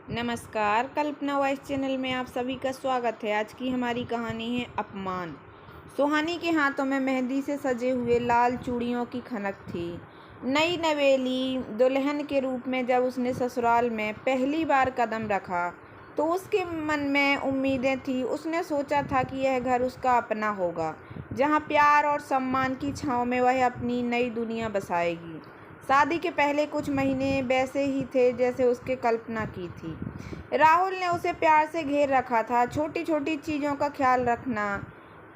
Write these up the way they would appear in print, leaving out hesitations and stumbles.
नमस्कार, कल्पना voice channel में आप सभी का स्वागत है। आज की हमारी कहानी है अपमान। सुहानी के हाथों में मेहंदी से सजे हुए लाल चूड़ियों की खनक थी। नई नवेली दुल्हन के रूप में जब उसने ससुराल में पहली बार कदम रखा तो उसके मन में उम्मीदें थी। उसने सोचा था कि यह घर उसका अपना होगा, जहाँ प्यार और सम्मान की छाँव में वह अपनी नई दुनिया बसाएगी। शादी के पहले कुछ महीने वैसे ही थे जैसे उसके कल्पना की थी। राहुल ने उसे प्यार से घेर रखा था। छोटी छोटी चीज़ों का ख्याल रखना,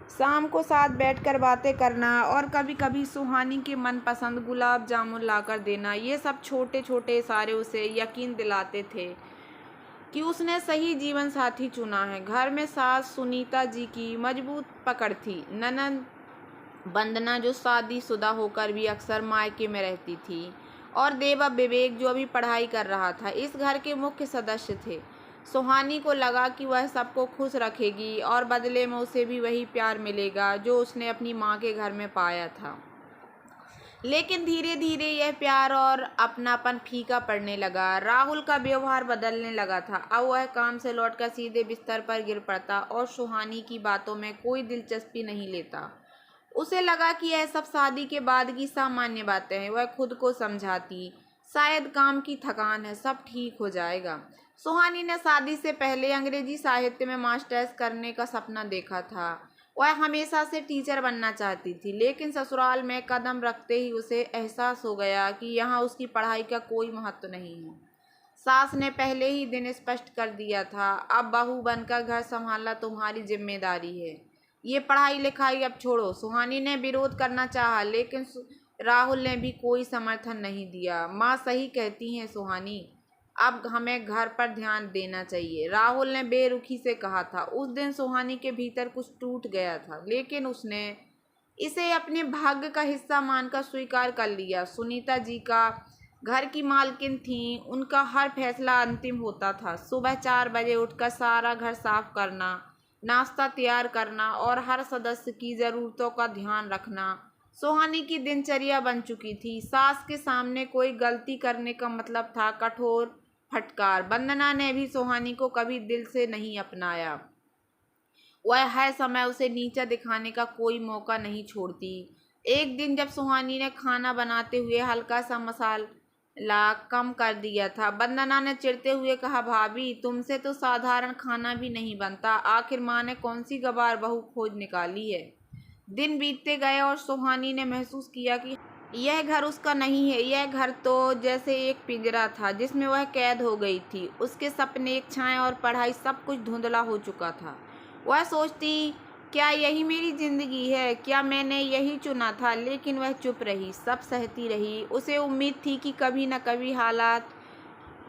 शाम को साथ बैठकर बातें करना और कभी कभी सुहानी के मनपसंद गुलाब जामुन लाकर देना, ये सब छोटे छोटे इशारे उसे यकीन दिलाते थे कि उसने सही जीवन साथी चुना है। घर में सास सुनीता जी की मजबूत पकड़ थी। ननद वंदना जो शादीशुदा होकर भी अक्सर मायके में रहती थी, और देवा विवेक जो अभी पढ़ाई कर रहा था, इस घर के मुख्य सदस्य थे। सुहानी को लगा कि वह सबको खुश रखेगी और बदले में उसे भी वही प्यार मिलेगा जो उसने अपनी माँ के घर में पाया था। लेकिन धीरे धीरे यह प्यार और अपनापन फीका पड़ने लगा। राहुल का व्यवहार बदलने लगा था। अब वह काम से लौटकर सीधे बिस्तर पर गिर पड़ता और सुहानी की बातों में कोई दिलचस्पी नहीं लेता। उसे लगा कि यह सब शादी के बाद की सामान्य बातें हैं। वह खुद को समझाती, शायद काम की थकान है, सब ठीक हो जाएगा। सुहानी ने शादी से पहले अंग्रेजी साहित्य में मास्टर्स करने का सपना देखा था। वह हमेशा से टीचर बनना चाहती थी, लेकिन ससुराल में कदम रखते ही उसे एहसास हो गया कि यहाँ उसकी पढ़ाई का कोई महत्व नहीं है। सास ने पहले ही दिन स्पष्ट कर दिया था, अब बहू बनकर घर संभालना तुम्हारी जिम्मेदारी है, ये पढ़ाई लिखाई अब छोड़ो। सुहानी ने विरोध करना चाहा, लेकिन राहुल ने भी कोई समर्थन नहीं दिया। माँ सही कहती हैं सुहानी, अब हमें घर पर ध्यान देना चाहिए, राहुल ने बेरुखी से कहा था। उस दिन सुहानी के भीतर कुछ टूट गया था, लेकिन उसने इसे अपने भाग्य का हिस्सा मानकर स्वीकार कर लिया। सुनीता जी का घर की मालकिन थी, उनका हर फैसला अंतिम होता था। सुबह 4 बजे उठकर सारा घर साफ करना, नाश्ता तैयार करना और हर सदस्य की ज़रूरतों का ध्यान रखना सुहानी की दिनचर्या बन चुकी थी। सास के सामने कोई गलती करने का मतलब था कठोर फटकार। वंदना ने भी सुहानी को कभी दिल से नहीं अपनाया। वह हर समय उसे नीचा दिखाने का कोई मौका नहीं छोड़ती। एक दिन जब सुहानी ने खाना बनाते हुए हल्का सा मसाला कम कर दिया था, वंदना ने चिढ़ते हुए कहा, भाभी तुमसे तो साधारण खाना भी नहीं बनता, आखिर माँ ने कौन सी गवार बहू खोज निकाली है। दिन बीतते गए और सुहानी ने महसूस किया कि यह घर उसका नहीं है। यह घर तो जैसे एक पिंजरा था जिसमें वह कैद हो गई थी। उसके सपने, इच्छाएं और पढ़ाई सब कुछ धुंधला हो चुका था। वह सोचती, क्या यही मेरी जिंदगी है, क्या मैंने यही चुना था। लेकिन वह चुप रही, सब सहती रही। उसे उम्मीद थी कि कभी न कभी हालात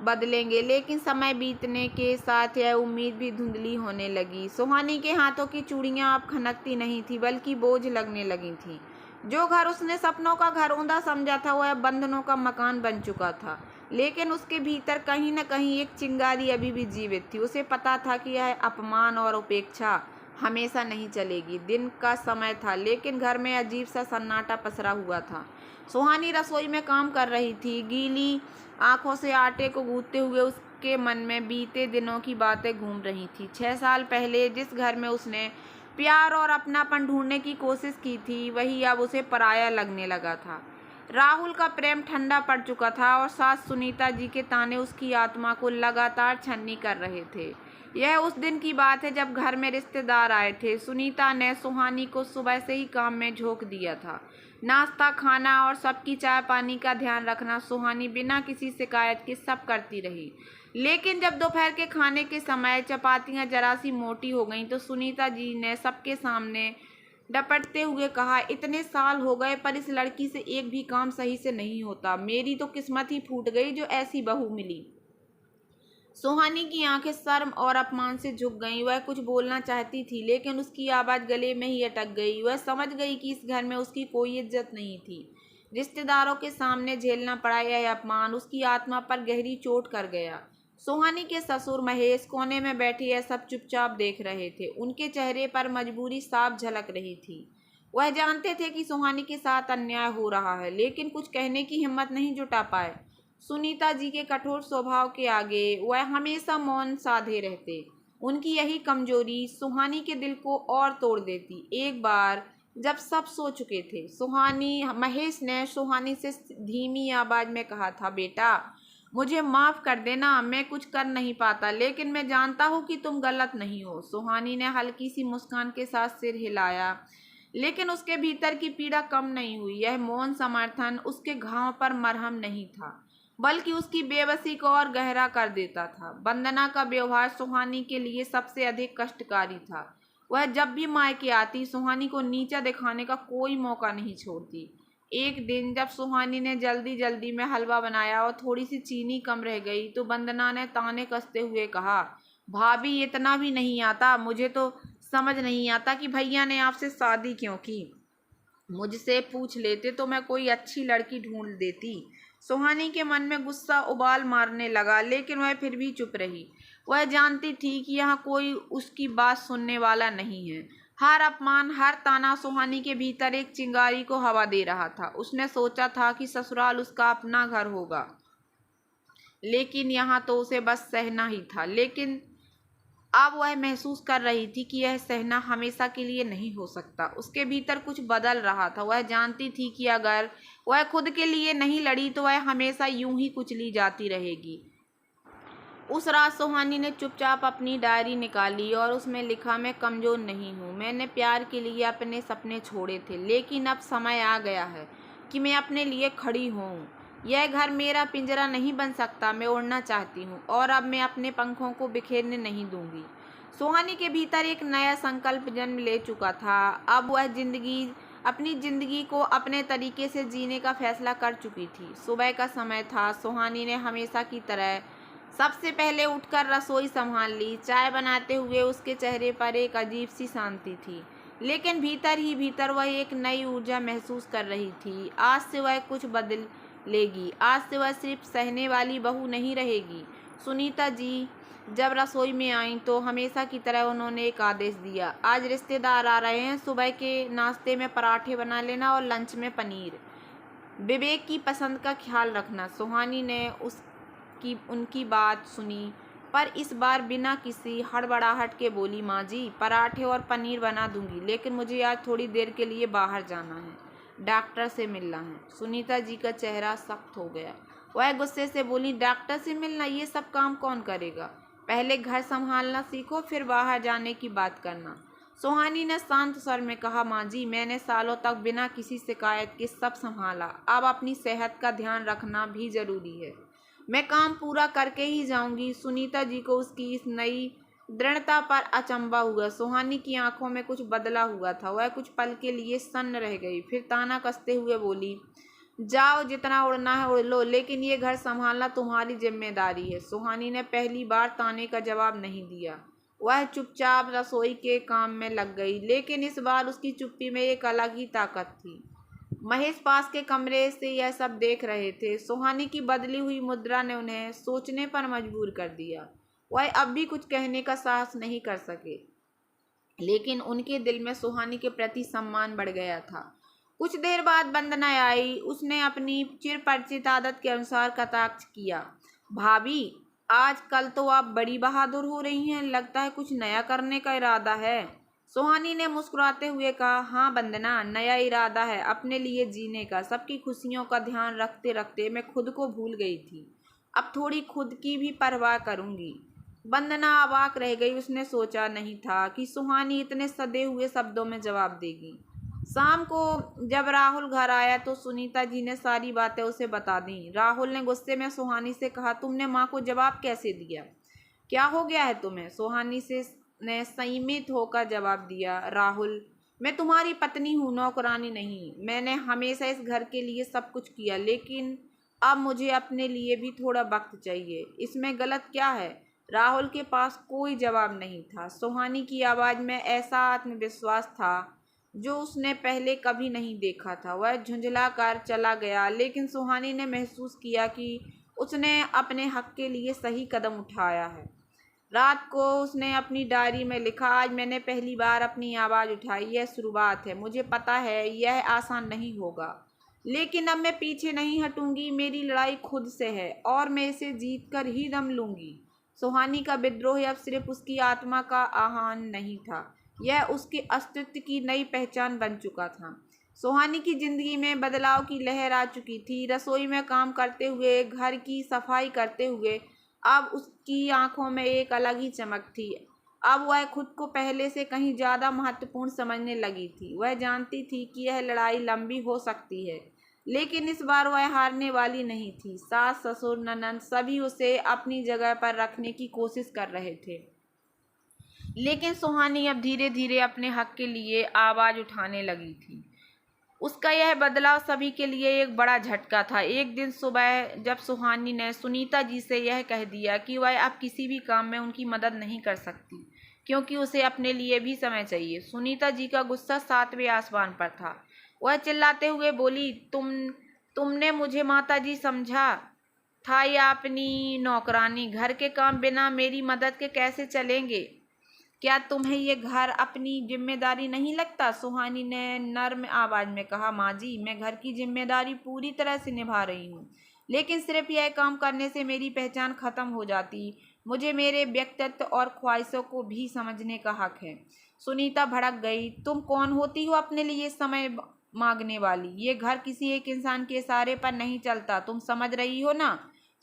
बदलेंगे, लेकिन समय बीतने के साथ यह उम्मीद भी धुंधली होने लगी। सुहानी के हाथों की चूड़ियां अब खनकती नहीं थी, बल्कि बोझ लगने लगी थी। जो घर उसने सपनों का घरौंदा समझा था, वह बंधनों का मकान बन चुका था। लेकिन उसके भीतर कहीं न कहीं एक चिंगारी अभी भी जीवित थी। उसे पता था कि यह अपमान और उपेक्षा हमेशा नहीं चलेगी। दिन का समय था, लेकिन घर में अजीब सा सन्नाटा पसरा हुआ था। सुहानी रसोई में काम कर रही थी। गीली आंखों से आटे को गूंथते हुए उसके मन में बीते दिनों की बातें घूम रही थी। 6 साल पहले जिस घर में उसने प्यार और अपनापन ढूंढने की कोशिश की थी, वही अब उसे पराया लगने लगा था। राहुल का प्रेम ठंडा पड़ चुका था और सास सुनीता जी के ताने उसकी आत्मा को लगातार छन्नी कर रहे थे। यह उस दिन की बात है जब घर में रिश्तेदार आए थे। सुनीता ने सुहानी को सुबह से ही काम में झोंक दिया था। नाश्ता, खाना और सबकी चाय पानी का ध्यान रखना सुहानी बिना किसी शिकायत के सब करती रही। लेकिन जब दोपहर के खाने के समय चपातियां जरा सी मोटी हो गईं, तो सुनीता जी ने सबके सामने डपटते हुए कहा, इतने साल हो गए पर इस लड़की से एक भी काम सही से नहीं होता। मेरी तो किस्मत ही फूट गई जो ऐसी बहू मिली। सुहानी की आंखें शर्म और अपमान से झुक गईं। वह कुछ बोलना चाहती थी, लेकिन उसकी आवाज़ गले में ही अटक गई। वह समझ गई कि इस घर में उसकी कोई इज्जत नहीं थी। रिश्तेदारों के सामने झेलना पड़ा यह अपमान उसकी आत्मा पर गहरी चोट कर गया। सुहानी के ससुर महेश कोने में बैठे यह सब चुपचाप देख रहे थे। उनके चेहरे पर मजबूरी साफ झलक रही थी। वह जानते थे कि सुहानी के साथ अन्याय हो रहा है, लेकिन कुछ कहने की हिम्मत नहीं जुटा पाए। सुनीता जी के कठोर स्वभाव के आगे वह हमेशा मौन साधे रहते। उनकी यही कमजोरी सुहानी के दिल को और तोड़ देती। एक बार जब सब सो चुके थे, महेश ने सुहानी से धीमी आवाज में कहा था, बेटा मुझे माफ कर देना, मैं कुछ कर नहीं पाता, लेकिन मैं जानता हूँ कि तुम गलत नहीं हो। सुहानी ने हल्की सी मुस्कान के साथ सिर हिलाया, लेकिन उसके भीतर की पीड़ा कम नहीं हुई। यह मौन समर्थन उसके घाव पर मरहम नहीं था, बल्कि उसकी बेबसी को और गहरा कर देता था। वंदना का व्यवहार सुहानी के लिए सबसे अधिक कष्टकारी था। वह जब भी मायके आती, सुहानी को नीचा दिखाने का कोई मौका नहीं छोड़ती। एक दिन जब सुहानी ने जल्दी जल्दी में हलवा बनाया और थोड़ी सी चीनी कम रह गई, तो वंदना ने ताने कसते हुए कहा, भाभी इतना भी नहीं आता, मुझे तो समझ नहीं आता कि भैया ने आपसे शादी क्यों की। मुझसे पूछ लेते तो मैं कोई अच्छी लड़की ढूंढ देती। सुहानी के मन में गुस्सा उबाल मारने लगा, लेकिन वह फिर भी चुप रही। वह जानती थी कि यहाँ कोई उसकी बात सुनने वाला नहीं है। हर अपमान, हर ताना सुहानी के भीतर एक चिंगारी को हवा दे रहा था। उसने सोचा था कि ससुराल उसका अपना घर होगा, लेकिन यहाँ तो उसे बस सहना ही था। लेकिन अब वह महसूस कर रही थी कि यह सहना हमेशा के लिए नहीं हो सकता। उसके भीतर कुछ बदल रहा था। वह जानती थी कि अगर वह खुद के लिए नहीं लड़ी तो वह हमेशा यूं ही कुचली जाती रहेगी। उस रात सुहानी ने चुपचाप अपनी डायरी निकाली और उसमें लिखा, मैं कमज़ोर नहीं हूँ, मैंने प्यार के लिए अपने सपने छोड़े थे, लेकिन अब समय आ गया है कि मैं अपने लिए खड़ी हूँ। यह घर मेरा पिंजरा नहीं बन सकता, मैं उड़ना चाहती हूँ और अब मैं अपने पंखों को बिखेरने नहीं दूंगी। सुहानी के भीतर एक नया संकल्प जन्म ले चुका था। अब वह अपनी ज़िंदगी को अपने तरीके से जीने का फैसला कर चुकी थी। सुबह का समय था। सुहानी ने हमेशा की तरह सबसे पहले उठकर रसोई संभाल ली। चाय बनाते हुए उसके चेहरे पर एक अजीब सी शांति थी, लेकिन भीतर ही भीतर वह एक नई ऊर्जा महसूस कर रही थी। आज से वह कुछ बदलेगी। आज से वह सिर्फ सहने वाली बहू नहीं रहेगी। सुनीता जी जब रसोई में आईं तो हमेशा की तरह उन्होंने एक आदेश दिया, आज रिश्तेदार आ रहे हैं, सुबह के नाश्ते में पराठे बना लेना और लंच में पनीर। विवेक की पसंद का ख्याल रखना। सुहानी ने उनकी बात सुनी, पर इस बार बिना किसी हड़बड़ाहट के बोली, माँ जी पराठे और पनीर बना दूंगी, लेकिन मुझे आज थोड़ी देर के लिए बाहर जाना है, डॉक्टर से मिलना है। सुनीता जी का चेहरा सख्त हो गया। वह गुस्से से बोली, डॉक्टर से मिलना? ये सब काम कौन करेगा? पहले घर संभालना सीखो, फिर बाहर जाने की बात करना। सुहानी ने शांत स्वर में कहा, माँ जी मैंने सालों तक बिना किसी शिकायत के सब संभाला, अब अपनी सेहत का ध्यान रखना भी जरूरी है। मैं काम पूरा करके ही जाऊंगी। सुनीता जी को उसकी इस नई दृढ़ता पर अचंभा हुआ। सुहानी की आंखों में कुछ बदला हुआ था। वह कुछ पल के लिए सन्न रह गई, फिर ताना कसते हुए बोली, जाओ जितना उड़ना है उड़ लो, लेकिन ये घर संभालना तुम्हारी जिम्मेदारी है। सुहानी ने पहली बार ताने का जवाब नहीं दिया। वह चुपचाप रसोई के काम में लग गई, लेकिन इस बार उसकी चुप्पी में एक अलग ही ताकत थी। महेश पास के कमरे से यह सब देख रहे थे। सुहानी की बदली हुई मुद्रा ने उन्हें सोचने पर मजबूर कर दिया। वह अब भी कुछ कहने का साहस नहीं कर सके, लेकिन उनके दिल में सुहानी के प्रति सम्मान बढ़ गया था। कुछ देर बाद वंदना आई। उसने अपनी चिरपरिचित आदत के अनुसार कटाक्ष किया, भाभी आजकल तो आप बड़ी बहादुर हो रही हैं, लगता है कुछ नया करने का इरादा है। सुहानी ने मुस्कुराते हुए कहा, हाँ वंदना, नया इरादा है, अपने लिए जीने का। सबकी खुशियों का ध्यान रखते रखते मैं खुद को भूल गई थी, अब थोड़ी खुद की भी परवाह करूंगी। वंदना अवाक रह गई। उसने सोचा नहीं था कि सुहानी इतने सदे हुए शब्दों में जवाब देगी। शाम को जब राहुल घर आया तो सुनीता जी ने सारी बातें उसे बता दी। राहुल ने गुस्से में सुहानी से कहा, तुमने माँ को जवाब कैसे दिया? क्या हो गया है तुम्हें? सुहानी ने संयमित होकर जवाब दिया, राहुल मैं तुम्हारी पत्नी हूँ, नौकरानी नहीं। मैंने हमेशा इस घर के लिए सब कुछ किया, लेकिन अब मुझे अपने लिए भी थोड़ा वक्त चाहिए। इसमें गलत क्या है? राहुल के पास कोई जवाब नहीं था। सुहानी की आवाज़ में ऐसा आत्मविश्वास था जो उसने पहले कभी नहीं देखा था। वह झुंझला कर चला गया, लेकिन सुहानी ने महसूस किया कि उसने अपने हक के लिए सही कदम उठाया है। रात को उसने अपनी डायरी में लिखा, आज मैंने पहली बार अपनी आवाज़ उठाई, यह शुरुआत है। मुझे पता है यह आसान नहीं होगा, लेकिन अब मैं पीछे नहीं हटूंगी। मेरी लड़ाई खुद से है और मैं इसे जीत कर ही दम लूंगी। सुहानी का विद्रोह अब सिर्फ उसकी आत्मा का आह्वान नहीं था, यह उसके अस्तित्व की नई पहचान बन चुका था। सुहानी की जिंदगी में बदलाव की लहर आ चुकी थी। रसोई में काम करते हुए, घर की सफाई करते हुए अब उसकी आंखों में एक अलग ही चमक थी। अब वह खुद को पहले से कहीं ज़्यादा महत्वपूर्ण समझने लगी थी। वह जानती थी कि यह लड़ाई लंबी हो सकती है, लेकिन इस बार वह हारने वाली नहीं थी। सास, ससुर, ननंद सभी उसे अपनी जगह पर रखने की कोशिश कर रहे थे, लेकिन सुहानी अब धीरे धीरे अपने हक के लिए आवाज़ उठाने लगी थी। उसका यह बदलाव सभी के लिए एक बड़ा झटका था। एक दिन सुबह जब सुहानी ने सुनीता जी से यह कह दिया कि वह अब किसी भी काम में उनकी मदद नहीं कर सकती, क्योंकि उसे अपने लिए भी समय चाहिए, सुनीता जी का गुस्सा 7वें आसमान पर था। वह चिल्लाते हुए बोली, तुमने मुझे माता जी समझा था या अपनी नौकरानी? घर के काम बिना मेरी मदद के कैसे चलेंगे? क्या तुम्हें ये घर अपनी जिम्मेदारी नहीं लगता? सुहानी ने नर्म आवाज में कहा, माँ जी, मैं घर की जिम्मेदारी पूरी तरह से निभा रही हूँ, लेकिन सिर्फ यह काम करने से मेरी पहचान खत्म हो जाती। मुझे मेरे व्यक्तित्व और ख्वाहिशों को भी समझने का हक है। सुनीता भड़क गई, तुम कौन होती हो अपने लिए समय मांगने वाली? ये घर किसी एक इंसान के इशारे पर नहीं चलता, तुम समझ रही हो ना?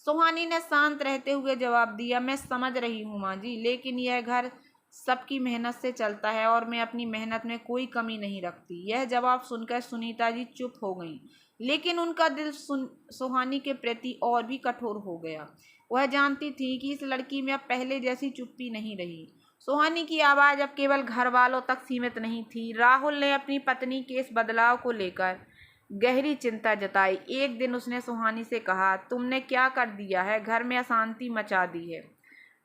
सुहानी ने शांत रहते हुए जवाब दिया, मैं समझ रही हूँ माँ जी, लेकिन यह घर सबकी मेहनत से चलता है और मैं अपनी मेहनत में कोई कमी नहीं रखती। यह जवाब सुनकर सुनीता जी चुप हो गईं, लेकिन उनका दिल सुहानी के प्रति और भी कठोर हो गया। वह जानती थी कि इस लड़की में अब पहले जैसी चुप्पी नहीं रही। सुहानी की आवाज़ अब केवल घर वालों तक सीमित नहीं थी। राहुल ने अपनी पत्नी के इस बदलाव को लेकर गहरी चिंता जताई। एक दिन उसने सुहानी से कहा, तुमने क्या कर दिया है? घर में अशांति मचा दी है।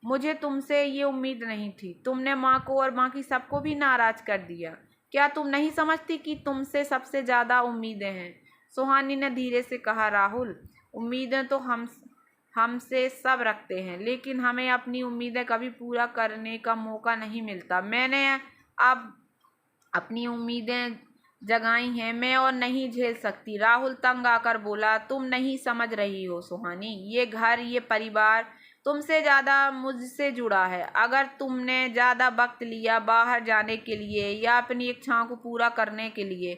मुझे तुमसे ये उम्मीद नहीं थी। तुमने माँ को और बाकी सबको भी नाराज कर दिया। क्या तुम नहीं समझती कि तुमसे सबसे ज़्यादा उम्मीदें हैं? सुहानी ने धीरे से कहा, राहुल, उम्मीदें तो हमसे सब रखते हैं, लेकिन हमें अपनी उम्मीदें कभी पूरा करने का मौका नहीं मिलता। मैंने अब अपनी उम्मीदें जगाई हैं, मैं और नहीं झेल सकती। राहुल तंग आकर बोला, तुम नहीं समझ रही हो सुहानी, ये घर, ये परिवार तुमसे ज़्यादा मुझसे जुड़ा है। अगर तुमने ज़्यादा वक्त लिया बाहर जाने के लिए या अपनी इच्छाओं को पूरा करने के लिए,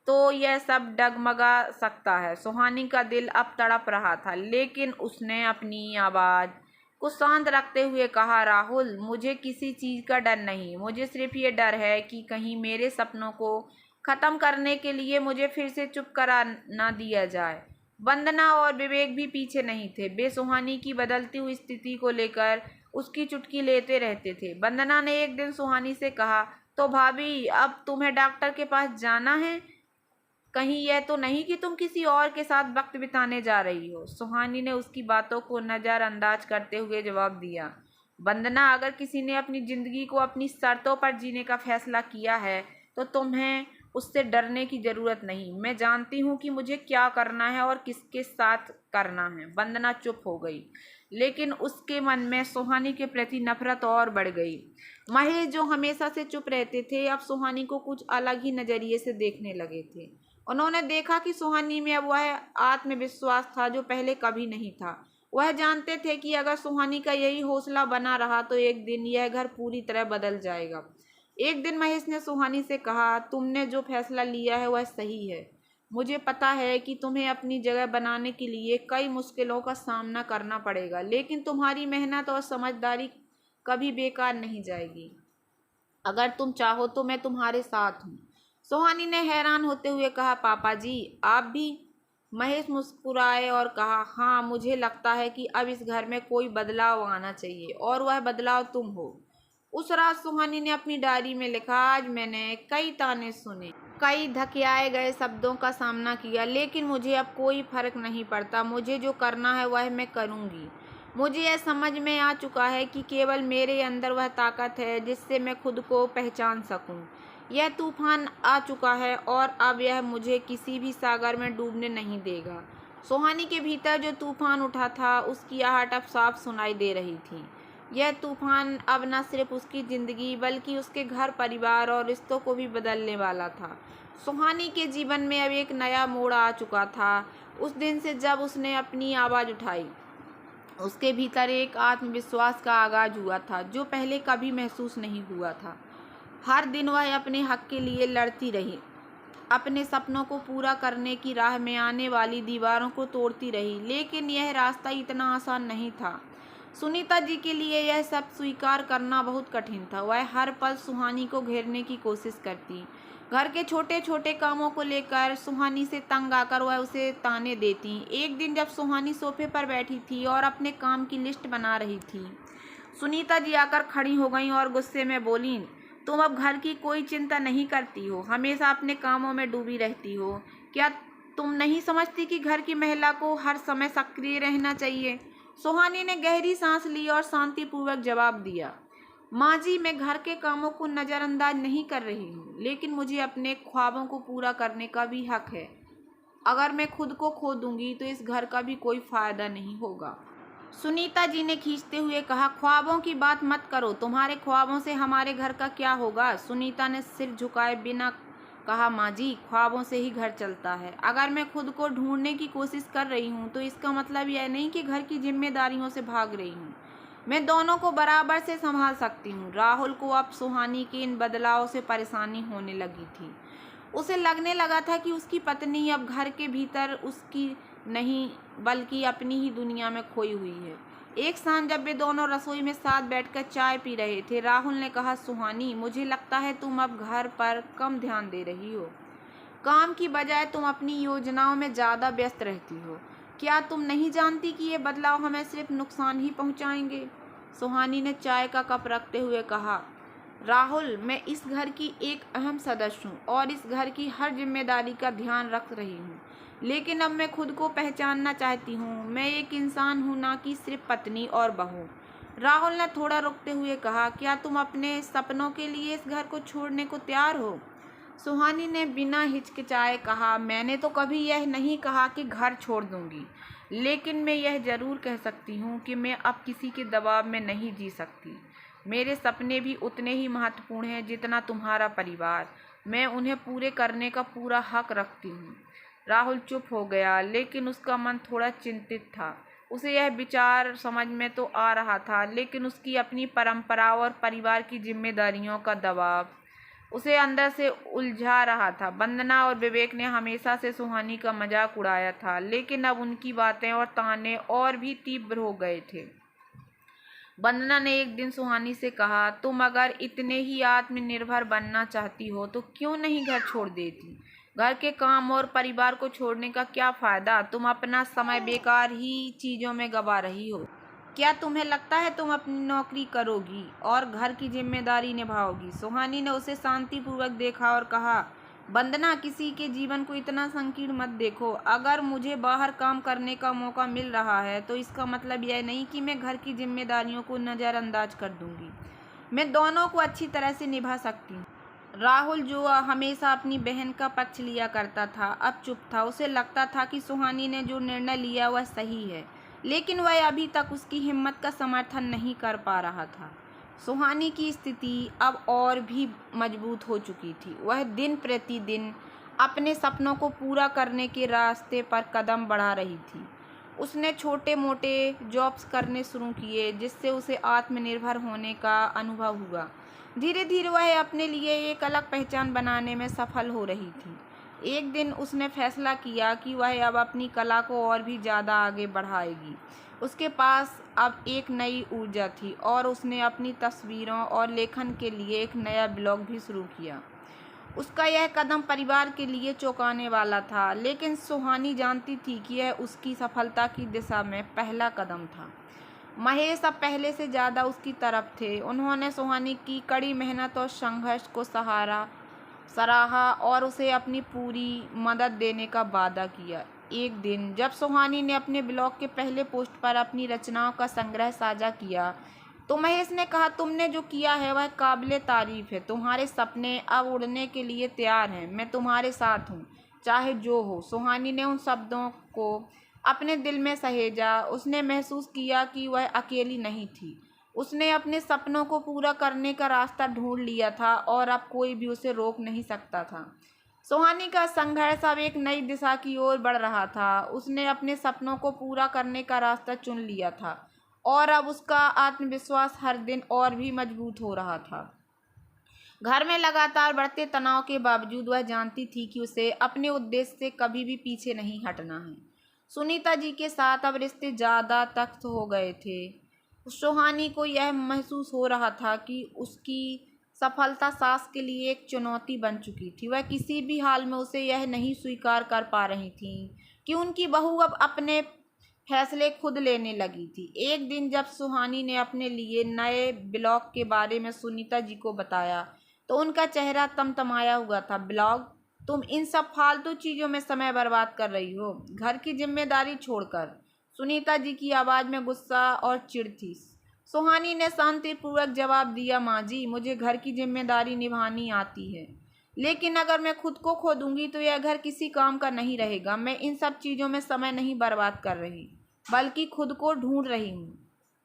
तो यह सब डगमगा सकता है। सुहानी का दिल अब तड़प रहा था, लेकिन उसने अपनी आवाज़ को शांत रखते हुए कहा, राहुल, मुझे किसी चीज़ का डर नहीं। मुझे सिर्फ ये डर है कि कहीं मेरे सपनों को ख़त्म करने के लिए मुझे फिर से चुप करा ना दिया जाए। वंदना और विवेक भी पीछे नहीं थे। वे सुहानी की बदलती हुई स्थिति को लेकर उसकी चुटकी लेते रहते थे। वंदना ने एक दिन सुहानी से कहा, तो भाभी, अब तुम्हें डॉक्टर के पास जाना है? कहीं यह तो नहीं कि तुम किसी और के साथ वक्त बिताने जा रही हो? सुहानी ने उसकी बातों को नज़रअंदाज करते हुए जवाब दिया, वंदना, अगर किसी ने अपनी ज़िंदगी को अपनी शर्तों पर जीने का फैसला किया है तो तुम्हें उससे डरने की ज़रूरत नहीं। मैं जानती हूँ कि मुझे क्या करना है और किसके साथ करना है। वंदना चुप हो गई, लेकिन उसके मन में सुहानी के प्रति नफरत और बढ़ गई। महेश, जो हमेशा से चुप रहते थे, अब सुहानी को कुछ अलग ही नज़रिए से देखने लगे थे। उन्होंने देखा कि सुहानी में अब वह आत्मविश्वास था जो पहले कभी नहीं था। वह जानते थे कि अगर सुहानी का यही हौसला बना रहा तो एक दिन यह घर पूरी तरह बदल जाएगा। एक दिन महेश ने सुहानी से कहा, तुमने जो फैसला लिया है वह सही है। मुझे पता है कि तुम्हें अपनी जगह बनाने के लिए कई मुश्किलों का सामना करना पड़ेगा, लेकिन तुम्हारी मेहनत और समझदारी कभी बेकार नहीं जाएगी। अगर तुम चाहो तो मैं तुम्हारे साथ हूँ। सुहानी ने हैरान होते हुए कहा, पापा जी, आप भी? महेश मुस्कुराए और कहा, हाँ, मुझे लगता है कि अब इस घर में कोई बदलाव आना चाहिए और वह बदलाव तुम हो। उस रात सुहानी ने अपनी डायरी में लिखा, आज मैंने कई ताने सुने, कई धकियाए गए शब्दों का सामना किया, लेकिन मुझे अब कोई फर्क नहीं पड़ता। मुझे जो करना है वह मैं करूँगी। मुझे यह समझ में आ चुका है कि केवल मेरे अंदर वह ताकत है जिससे मैं खुद को पहचान सकूं। यह तूफान आ चुका है और अब यह मुझे किसी भी सागर में डूबने नहीं देगा। सुहानी के भीतर जो तूफान उठा था उसकी आहट अब साफ सुनाई दे रही थी। यह तूफान अब न सिर्फ उसकी ज़िंदगी बल्कि उसके घर, परिवार और रिश्तों को भी बदलने वाला था। सुहानी के जीवन में अब एक नया मोड़ आ चुका था। उस दिन से जब उसने अपनी आवाज़ उठाई, उसके भीतर एक आत्मविश्वास का आगाज हुआ था जो पहले कभी महसूस नहीं हुआ था। हर दिन वह अपने हक के लिए लड़ती रही, अपने सपनों को पूरा करने की राह में आने वाली दीवारों को तोड़ती रही, लेकिन यह रास्ता इतना आसान नहीं था। सुनीता जी के लिए यह सब स्वीकार करना बहुत कठिन था। वह हर पल सुहानी को घेरने की कोशिश करती, घर के छोटे छोटे कामों को लेकर सुहानी से तंग आकर वह उसे ताने देती। एक दिन जब सुहानी सोफे पर बैठी थी और अपने काम की लिस्ट बना रही थी, सुनीता जी आकर खड़ी हो गईं और गुस्से में बोलीं, तुम अब घर की कोई चिंता नहीं करती हो, हमेशा अपने कामों में डूबी रहती हो। क्या तुम नहीं समझती कि घर की महिला को हर समय सक्रिय रहना चाहिए? सुहानी ने गहरी सांस ली और शांतिपूर्वक जवाब दिया, माँ जी, मैं घर के कामों को नज़रअंदाज नहीं कर रही हूँ, लेकिन मुझे अपने ख्वाबों को पूरा करने का भी हक है। अगर मैं खुद को खो दूंगी तो इस घर का भी कोई फ़ायदा नहीं होगा। सुनीता जी ने खींचते हुए कहा, ख्वाबों की बात मत करो, तुम्हारे ख्वाबों से हमारे घर का क्या होगा? सुनीता ने सिर झुकाए बिना कहा, माँ जी, ख्वाबों से ही घर चलता है। अगर मैं खुद को ढूंढने की कोशिश कर रही हूँ तो इसका मतलब यह नहीं कि घर की जिम्मेदारियों से भाग रही हूँ। मैं दोनों को बराबर से संभाल सकती हूँ। राहुल को अब सुहानी के इन बदलाव से परेशानी होने लगी थी। उसे लगने लगा था कि उसकी पत्नी अब घर के भीतर उसकी नहीं बल्कि अपनी ही दुनिया में खोई हुई है। एक शाम जब वे दोनों रसोई में साथ बैठकर चाय पी रहे थे, राहुल ने कहा, सुहानी, मुझे लगता है तुम अब घर पर कम ध्यान दे रही हो। काम की बजाय तुम अपनी योजनाओं में ज़्यादा व्यस्त रहती हो। क्या तुम नहीं जानती कि ये बदलाव हमें सिर्फ नुकसान ही पहुंचाएंगे? सुहानी ने चाय का कप रखते हुए कहा, राहुल, मैं इस घर की एक अहम सदस्य हूँ और इस घर की हर जिम्मेदारी का ध्यान रख रही हूँ, लेकिन अब मैं खुद को पहचानना चाहती हूँ। मैं एक इंसान हूँ, ना कि सिर्फ पत्नी और बहू। राहुल ने थोड़ा रुकते हुए कहा, क्या तुम अपने सपनों के लिए इस घर को छोड़ने को तैयार हो? सुहानी ने बिना हिचकिचाए कहा, मैंने तो कभी यह नहीं कहा कि घर छोड़ दूंगी, लेकिन मैं यह ज़रूर कह सकती हूँ कि मैं अब किसी के दबाव में नहीं जी सकती। मेरे सपने भी उतने ही महत्वपूर्ण हैं जितना तुम्हारा परिवार। मैं उन्हें पूरे करने का पूरा हक रखती हूँ। राहुल चुप हो गया, लेकिन उसका मन थोड़ा चिंतित था। उसे यह विचार समझ में तो आ रहा था, लेकिन उसकी अपनी परंपरा और परिवार की जिम्मेदारियों का दबाव उसे अंदर से उलझा रहा था। वंदना और विवेक ने हमेशा से सुहानी का मजाक उड़ाया था, लेकिन अब उनकी बातें और ताने और भी तीव्र हो गए थे। वंदना ने एक दिन सुहानी से कहा, तुम अगर इतने ही आत्मनिर्भर बनना चाहती हो तो क्यों नहीं घर छोड़ देती? घर के काम और परिवार को छोड़ने का क्या फ़ायदा? तुम अपना समय बेकार ही चीज़ों में गंवा रही हो। क्या तुम्हें लगता है तुम अपनी नौकरी करोगी और घर की जिम्मेदारी निभाओगी? सुहानी ने उसे शांतिपूर्वक देखा और कहा, वंदना, किसी के जीवन को इतना संकीर्ण मत देखो। अगर मुझे बाहर काम करने का मौका मिल रहा है तो इसका मतलब यह नहीं कि मैं घर की जिम्मेदारियों को नज़रअंदाज कर दूंगी। मैं दोनों को अच्छी तरह से निभा सकती हूँ। राहुल, जो हमेशा अपनी बहन का पक्ष लिया करता था, अब चुप था। उसे लगता था कि सुहानी ने जो निर्णय लिया वह सही है, लेकिन वह अभी तक उसकी हिम्मत का समर्थन नहीं कर पा रहा था। सुहानी की स्थिति अब और भी मजबूत हो चुकी थी। वह दिन प्रतिदिन अपने सपनों को पूरा करने के रास्ते पर कदम बढ़ा रही थी। उसने छोटे मोटे जॉब्स करने शुरू किए, जिससे उसे आत्मनिर्भर होने का अनुभव हुआ। धीरे धीरे वह अपने लिए एक अलग पहचान बनाने में सफल हो रही थी। एक दिन उसने फैसला किया कि वह अब अपनी कला को और भी ज़्यादा आगे बढ़ाएगी। उसके पास अब एक नई ऊर्जा थी और उसने अपनी तस्वीरों और लेखन के लिए एक नया ब्लॉग भी शुरू किया। उसका यह कदम परिवार के लिए चौंकाने वाला था, लेकिन सुहानी जानती थी कि यह उसकी सफलता की दिशा में पहला कदम था। महेश अब पहले से ज़्यादा उसकी तरफ थे। उन्होंने सुहानी की कड़ी मेहनत और संघर्ष को सराहा और उसे अपनी पूरी मदद देने का वादा किया। एक दिन जब सुहानी ने अपने ब्लॉग के पहले पोस्ट पर अपनी रचनाओं का संग्रह साझा किया तो महेश ने कहा, तुमने जो किया है वह काबिले तारीफ है। तुम्हारे सपने अब उड़ने के लिए तैयार हैं। मैं तुम्हारे साथ हूँ, चाहे जो हो। सुहानी ने उन शब्दों को अपने दिल में सहेजा। उसने महसूस किया कि वह अकेली नहीं थी। उसने अपने सपनों को पूरा करने का रास्ता ढूंढ लिया था और अब कोई भी उसे रोक नहीं सकता था। सुहानी का संघर्ष अब एक नई दिशा की ओर बढ़ रहा था। उसने अपने सपनों को पूरा करने का रास्ता चुन लिया था और अब उसका आत्मविश्वास हर दिन और भी मजबूत हो रहा था। घर में लगातार बढ़ते तनाव के बावजूद वह जानती थी कि उसे अपने उद्देश्य से कभी भी पीछे नहीं हटना है। सुनीता जी के साथ अब रिश्ते ज़्यादा सख्त हो गए थे। सुहानी को यह महसूस हो रहा था कि उसकी सफलता सास के लिए एक चुनौती बन चुकी थी। वह किसी भी हाल में उसे यह नहीं स्वीकार कर पा रही थी कि उनकी बहू अब अपने फैसले खुद लेने लगी थी। एक दिन जब सुहानी ने अपने लिए नए ब्लॉग के बारे में सुनीता जी को बताया तो उनका चेहरा तमतमाया हुआ था। ब्लॉग? तुम इन सब फालतू चीज़ों में समय बर्बाद कर रही हो, घर की जिम्मेदारी छोड़कर। सुनीता जी की आवाज़ में गुस्सा और चिढ़ थी। सुहानी ने शांतिपूर्वक जवाब दिया, माँ जी, मुझे घर की जिम्मेदारी निभानी आती है, लेकिन अगर मैं खुद को खो दूंगी तो यह घर किसी काम का नहीं रहेगा। मैं इन सब चीज़ों में समय नहीं बर्बाद कर रही, बल्कि खुद को ढूंढ रही हूँ।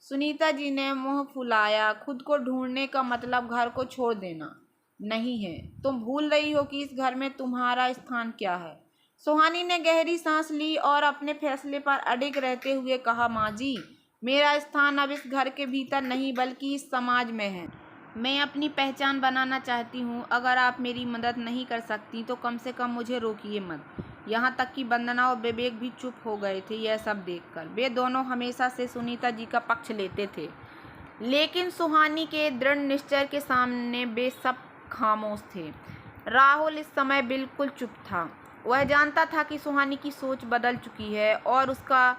सुनीता जी ने मुंह फुलाया। खुद को ढूंढने का मतलब घर को छोड़ देना नहीं है। तुम भूल रही हो कि इस घर में तुम्हारा स्थान क्या है। सुहानी ने गहरी सांस ली और अपने फैसले पर अडिग रहते हुए कहा, माँ जी, मेरा स्थान अब इस घर के भीतर नहीं बल्कि इस समाज में है। मैं अपनी पहचान बनाना चाहती हूँ। अगर आप मेरी मदद नहीं कर सकती तो कम से कम मुझे रोकिए मत। यहाँ तक कि वंदना और विवेक भी चुप हो गए थे यह सब देखकर। वे दोनों हमेशा से सुनीता जी का पक्ष लेते थे, लेकिन सुहानी के दृढ़ निश्चय के सामने वे सब खामोश थे। राहुल इस समय बिल्कुल चुप था। वह जानता था कि सुहानी की सोच बदल चुकी है और उसका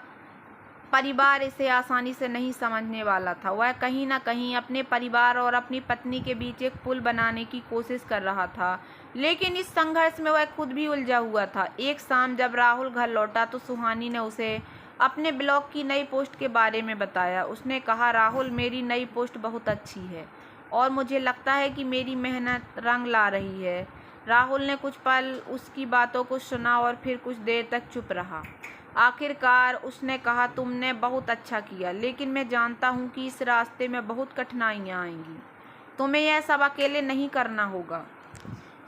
परिवार इसे आसानी से नहीं समझने वाला था। वह कहीं ना कहीं अपने परिवार और अपनी पत्नी के बीच एक पुल बनाने की कोशिश कर रहा था, लेकिन इस संघर्ष में वह खुद भी उलझा हुआ था। एक शाम जब राहुल घर लौटा तो सुहानी ने उसे अपने ब्लॉग की नई पोस्ट के बारे में बताया। उसने कहा, राहुल, मेरी नई पोस्ट बहुत अच्छी है और मुझे लगता है कि मेरी मेहनत रंग ला रही है। राहुल ने कुछ पल उसकी बातों को सुना और फिर कुछ देर तक चुप रहा। आखिरकार उसने कहा, तुमने बहुत अच्छा किया, लेकिन मैं जानता हूँ कि इस रास्ते में बहुत कठिनाइयाँ आएंगी। तुम्हें यह सब अकेले नहीं करना होगा।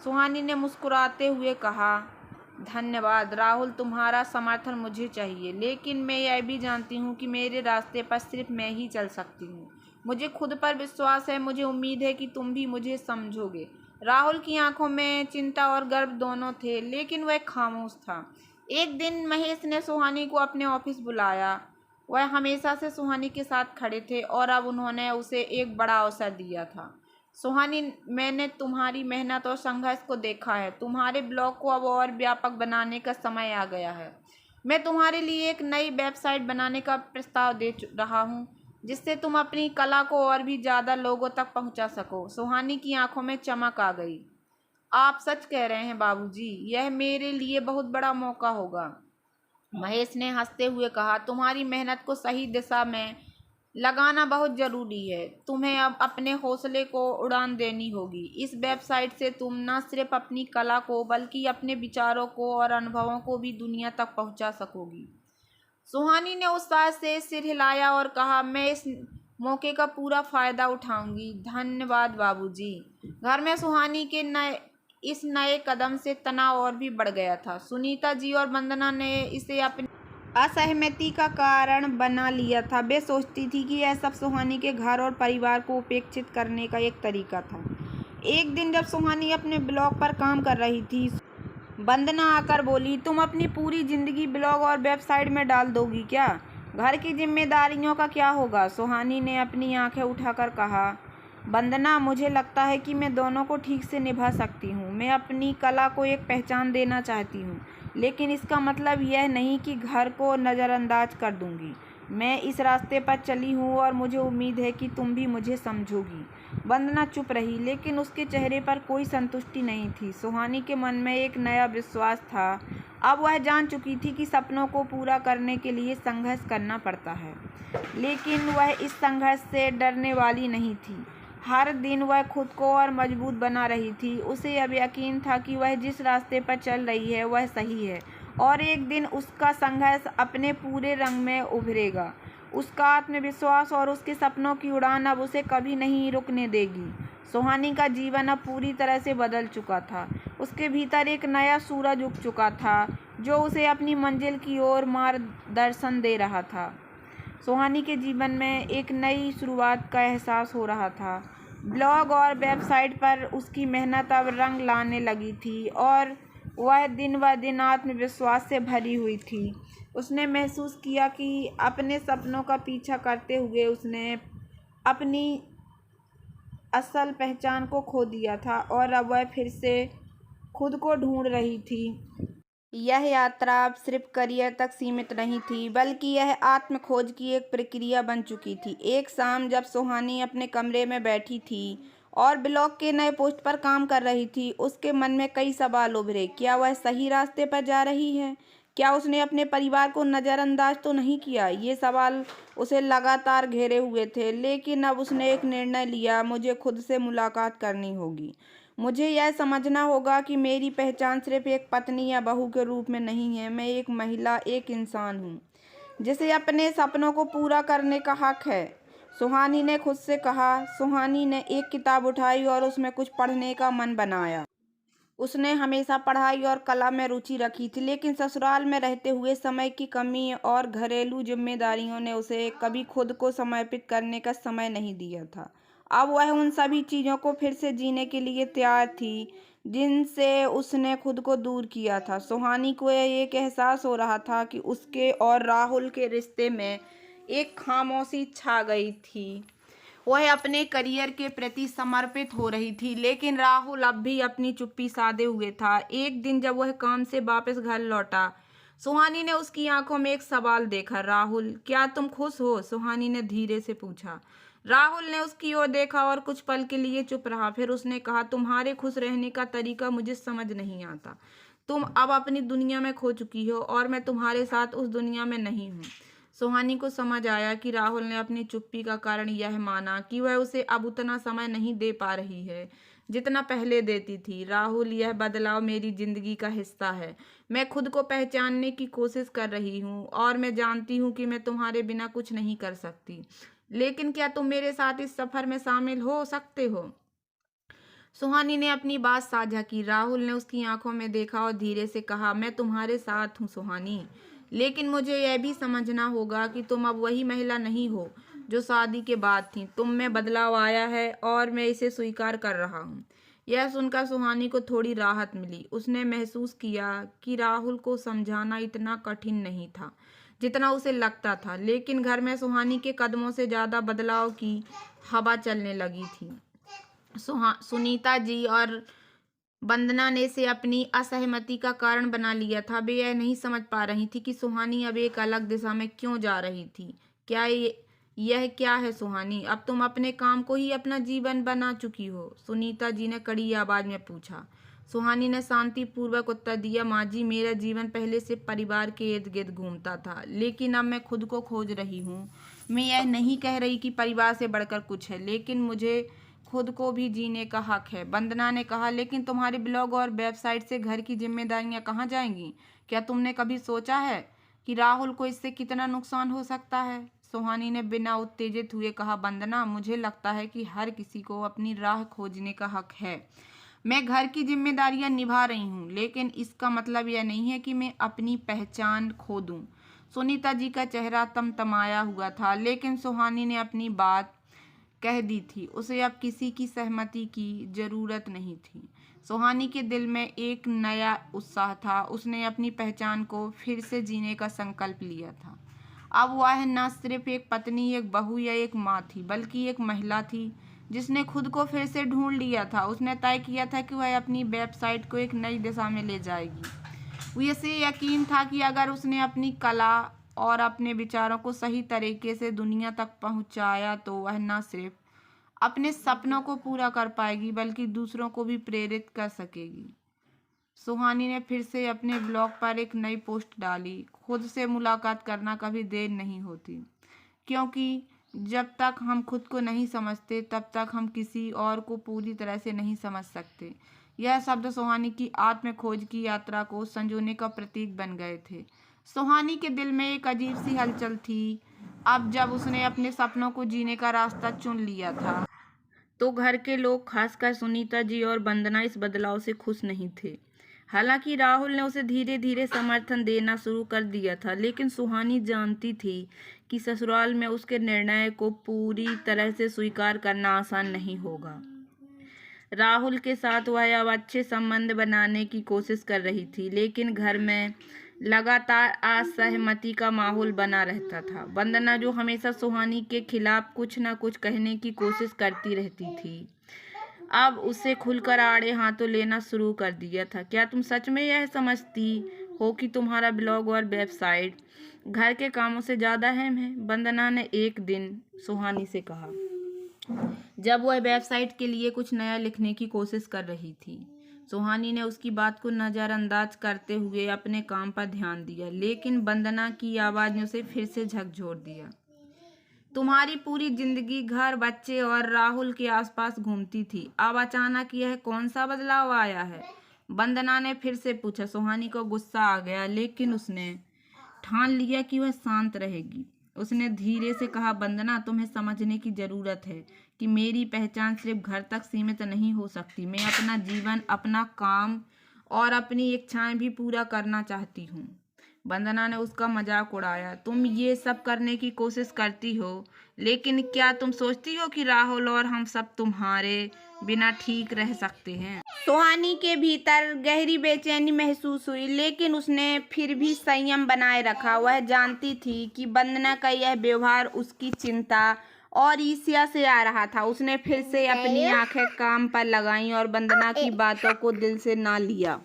सुहानी ने मुस्कुराते हुए कहा, धन्यवाद राहुल, तुम्हारा समर्थन मुझे चाहिए, लेकिन मैं यह भी जानती हूँ कि मेरे रास्ते पर सिर्फ मैं ही चल सकती हूँ। मुझे खुद पर विश्वास है। मुझे उम्मीद है कि तुम भी मुझे समझोगे। राहुल की आंखों में चिंता और गर्व दोनों थे, लेकिन वह खामोश था। एक दिन महेश ने सुहानी को अपने ऑफिस बुलाया। वह हमेशा से सुहानी के साथ खड़े थे और अब उन्होंने उसे एक बड़ा अवसर दिया था। सुहानी, मैंने तुम्हारी मेहनत और संघर्ष को देखा है। तुम्हारे ब्लॉग को अब और व्यापक बनाने का समय आ गया है। मैं तुम्हारे लिए एक नई वेबसाइट बनाने का प्रस्ताव दे रहा हूँ, जिससे तुम अपनी कला को और भी ज़्यादा लोगों तक पहुँचा सको। सुहानी की आंखों में चमक आ गई। आप सच कह रहे हैं बाबूजी, यह मेरे लिए बहुत बड़ा मौका होगा। महेश ने हंसते हुए कहा, तुम्हारी मेहनत को सही दिशा में लगाना बहुत ज़रूरी है। तुम्हें अब अपने हौसले को उड़ान देनी होगी। इस वेबसाइट से तुम न सिर्फ अपनी कला को बल्कि अपने विचारों को और अनुभवों को भी दुनिया तक पहुंचा सकोगी। सुहानी ने उत्साह से सिर हिलाया और कहा, मैं इस मौके का पूरा फ़ायदा उठाऊंगी। धन्यवाद बाबूजी। घर में सुहानी के इस नए कदम से तनाव और भी बढ़ गया था। सुनीता जी और वंदना ने इसे अपनी असहमति का कारण बना लिया था। वे सोचती थी कि यह सब सुहानी के घर और परिवार को उपेक्षित करने का एक तरीका था। एक दिन जब सुहानी अपने ब्लॉग पर काम कर रही थी, वंदना आकर बोली, तुम अपनी पूरी जिंदगी ब्लॉग और वेबसाइट में डाल दोगी क्या? घर की जिम्मेदारियों का क्या होगा? सुहानी ने अपनी आंखें उठाकर कहा, वंदना, मुझे लगता है कि मैं दोनों को ठीक से निभा सकती हूँ। मैं अपनी कला को एक पहचान देना चाहती हूँ, लेकिन इसका मतलब यह नहीं कि घर को नज़रअंदाज कर दूँगी। मैं इस रास्ते पर चली हूँ और मुझे उम्मीद है कि तुम भी मुझे समझोगी। वंदना चुप रही, लेकिन उसके चेहरे पर कोई संतुष्टि नहीं थी। सुहानी के मन में एक नया विश्वास था। अब वह जान चुकी थी कि सपनों को पूरा करने के लिए संघर्ष करना पड़ता है, लेकिन वह इस संघर्ष से डरने वाली नहीं थी। हर दिन वह खुद को और मजबूत बना रही थी। उसे अब यकीन था कि वह जिस रास्ते पर चल रही है वह सही है और एक दिन उसका संघर्ष अपने पूरे रंग में उभरेगा। उसका आत्मविश्वास और उसके सपनों की उड़ान अब उसे कभी नहीं रुकने देगी। सुहानी का जीवन अब पूरी तरह से बदल चुका था। उसके भीतर एक नया सूरज उग चुका था, जो उसे अपनी मंजिल की ओर मार्गदर्शन दे रहा था। सुहानी के जीवन में एक नई शुरुआत का एहसास हो रहा था। ब्लॉग और वेबसाइट पर उसकी मेहनत अब रंग लाने लगी थी और वह दिन ब दिन आत्मविश्वास से भरी हुई थी। उसने महसूस किया कि अपने सपनों का पीछा करते हुए उसने अपनी असल पहचान को खो दिया था और अब वह फिर से खुद को ढूंढ रही थी। यह यात्रा अब सिर्फ करियर तक सीमित नहीं थी, बल्कि यह आत्म खोज की एक प्रक्रिया बन चुकी थी। एक शाम जब सुहानी अपने कमरे में बैठी थी और ब्लॉग के नए पोस्ट पर काम कर रही थी, उसके मन में कई सवाल उभरे। क्या वह सही रास्ते पर जा रही है? क्या उसने अपने परिवार को नज़रअंदाज तो नहीं किया? ये सवाल उसे लगातार घेरे हुए थे, लेकिन अब उसने एक निर्णय लिया, मुझे खुद से मुलाकात करनी होगी। मुझे यह समझना होगा कि मेरी पहचान सिर्फ एक पत्नी या बहू के रूप में नहीं है। मैं एक महिला, एक इंसान हूँ जिसे अपने सपनों को पूरा करने का हक है, सुहानी ने खुद से कहा। सुहानी ने एक किताब उठाई और उसमें कुछ पढ़ने का मन बनाया। उसने हमेशा पढ़ाई और कला में रुचि रखी थी, लेकिन ससुराल में रहते हुए समय की कमी और घरेलू जिम्मेदारियों ने उसे कभी खुद को समर्पित करने का समय नहीं दिया था। अब वह उन सभी चीज़ों को फिर से जीने के लिए तैयार थी जिनसे उसने खुद को दूर किया था। सुहानी को एक एहसास हो रहा था कि उसके और राहुल के रिश्ते में एक खामोशी छा गई थी। वह अपने करियर के प्रति समर्पित हो रही थी, लेकिन राहुल अब भी अपनी चुप्पी साधे हुए था। एक दिन जब वह काम से वापस घर लौटा, सुहानी ने उसकी आंखों में एक सवाल देखा। राहुल, क्या तुम खुश हो? सुहानी ने धीरे से पूछा। राहुल ने उसकी ओर देखा और कुछ पल के लिए चुप रहा। फिर उसने कहा, तुम्हारे खुश रहने का तरीका मुझे समझ नहीं आता। तुम अब अपनी दुनिया में खो चुकी हो और मैं तुम्हारे साथ उस दुनिया में नहीं हूँ। सुहानी को समझ आया कि राहुल ने अपनी चुप्पी का कारण यह माना कि वह उसे अब उतना समय नहीं दे पा रही है जितना पहले देती थी। राहुल, यह बदलाव मेरी जिंदगी का हिस्सा है। मैं खुद को पहचानने की कोशिश कर रही हूँ और मैं जानती हूँ कि मैं तुम्हारे बिना कुछ नहीं कर सकती, लेकिन क्या तुम मेरे साथ इस सफर में शामिल हो सकते हो? सुहानी ने अपनी बात साझा की। राहुल ने उसकी आंखों में देखा और धीरे से कहा, मैं तुम्हारे साथ हूँ सुहानी, लेकिन मुझे यह भी समझना होगा कि तुम अब वही महिला नहीं हो जो शादी के बाद थी। तुम में बदलाव आया है और मैं इसे स्वीकार कर रहा हूँ। यह सुनकर सुहानी को थोड़ी राहत मिली। उसने महसूस किया कि राहुल को समझाना इतना कठिन नहीं था जितना उसे लगता था, लेकिन घर में सुहानी के कदमों से ज़्यादा बदलाव की हवा चलने लगी थी। सुनीता जी और वंदना ने इसे अपनी असहमति का कारण बना लिया था। वे यह नहीं समझ पा रही थी कि सुहानी अब एक अलग दिशा में क्यों जा रही थी। क्या यह क्या है सुहानी? अब तुम अपने काम को ही अपना जीवन बना चुकी हो? सुनीता जी ने कड़ी आवाज में पूछा। सुहानी ने शांतिपूर्वक उत्तर दिया, माँ जी, मेरा जीवन पहले से परिवार के इर्द गिर्द घूमता था, लेकिन अब मैं खुद को खोज रही हूँ। मैं यह नहीं कह रही कि परिवार से बढ़कर कुछ है, लेकिन मुझे खुद को भी जीने का हक है। वंदना ने कहा, लेकिन तुम्हारे ब्लॉग और वेबसाइट से घर की जिम्मेदारियां कहाँ जाएंगी? क्या तुमने कभी सोचा है कि राहुल को इससे कितना नुकसान हो सकता है? सुहानी ने बिना उत्तेजित हुए कहा, वंदना, मुझे लगता है कि हर किसी को अपनी राह खोजने का हक है। मैं घर की जिम्मेदारियां निभा रही हूँ, लेकिन इसका मतलब यह नहीं है कि मैं अपनी पहचान खो दूँ। सुनीता जी का चेहरा तमतमाया हुआ था, लेकिन सुहानी ने अपनी बात कह दी थी। उसे अब किसी की सहमति की जरूरत नहीं थी। सुहानी के दिल में एक नया उत्साह था। उसने अपनी पहचान को फिर से जीने का संकल्प लिया था। अब वह न सिर्फ एक पत्नी, एक बहू या एक माँ थी, बल्कि एक महिला थी जिसने खुद को फिर से ढूंढ लिया था। उसने तय किया था कि वह अपनी वेबसाइट को एक नई दिशा में ले जाएगी। उसे यकीन था कि अगर उसने अपनी कला और अपने विचारों को सही तरीके से दुनिया तक पहुंचाया तो वह न सिर्फ अपने सपनों को पूरा कर पाएगी, बल्कि दूसरों को भी प्रेरित कर सकेगी। सुहानी ने फिर से अपने ब्लॉग पर एक नई पोस्ट डाली, खुद से मुलाकात करना कभी देर नहीं होती, क्योंकि जब तक हम खुद को नहीं समझते तब तक हम किसी और को पूरी तरह से नहीं समझ सकते। यह शब्द सुहानी की आत्म खोज की यात्रा को संजोने का प्रतीक बन गए थे। सुहानी के दिल में एक अजीब सी हलचल थी। अब जब उसने अपने सपनों को जीने का रास्ता चुन लिया था, तो घर के लोग, खासकर सुनीता जी और वंदना, इस बदलाव से खुश नहीं थे। हालांकि राहुल ने उसे धीरे धीरे समर्थन देना शुरू कर दिया था, लेकिन सुहानी जानती थी कि ससुराल में उसके निर्णय को पूरी तरह से स्वीकार करना आसान नहीं होगा। राहुल के साथ वह अब अच्छे संबंध बनाने की कोशिश कर रही थी, लेकिन घर में लगातार असहमति का माहौल बना रहता था। वंदना, जो हमेशा सुहानी के खिलाफ कुछ न कुछ कहने की कोशिश करती रहती थी, अब उसे खुलकर आड़े हाथों लेना शुरू कर दिया था। क्या तुम सच में यह समझती हो कि तुम्हारा ब्लॉग और वेबसाइट घर के कामों से ज़्यादा अहम है? वंदना ने एक दिन सुहानी से कहा, जब वह वेबसाइट के लिए कुछ नया लिखने की कोशिश कर रही थी। सुहानी ने उसकी बात को नज़रअंदाज करते हुए अपने काम पर ध्यान दिया, लेकिन वंदना की आवाज़ ने उसे फिर से झकझोर दिया। तुम्हारी पूरी जिंदगी घर, बच्चे और राहुल के आसपास घूमती थी, अब अचानक यह कौन सा बदलाव आया है? वंदना ने फिर से पूछा। सुहानी को गुस्सा आ गया, लेकिन उसने ठान लिया कि वह शांत रहेगी। उसने धीरे से कहा, वंदना, तुम्हें समझने की जरूरत है कि मेरी पहचान सिर्फ घर तक सीमित नहीं हो सकती। मैं अपना जीवन, अपना काम और अपनी इच्छाएं भी पूरा करना चाहती हूँ। वंदना ने उसका मजाक उड़ाया। तुम ये सब करने की कोशिश करती हो, लेकिन क्या तुम सोचती हो कि राहुल और हम सब तुम्हारे बिना ठीक रह सकते हैं? सुहानी के भीतर गहरी बेचैनी महसूस हुई, लेकिन उसने फिर भी संयम बनाए रखा। वह जानती थी कि वंदना का यह व्यवहार उसकी चिंता और ईर्ष्या से आ रहा था। उसने फिर से अपनी आंखें काम पर लगाईं और वंदना की बातों को दिल से ना लिया।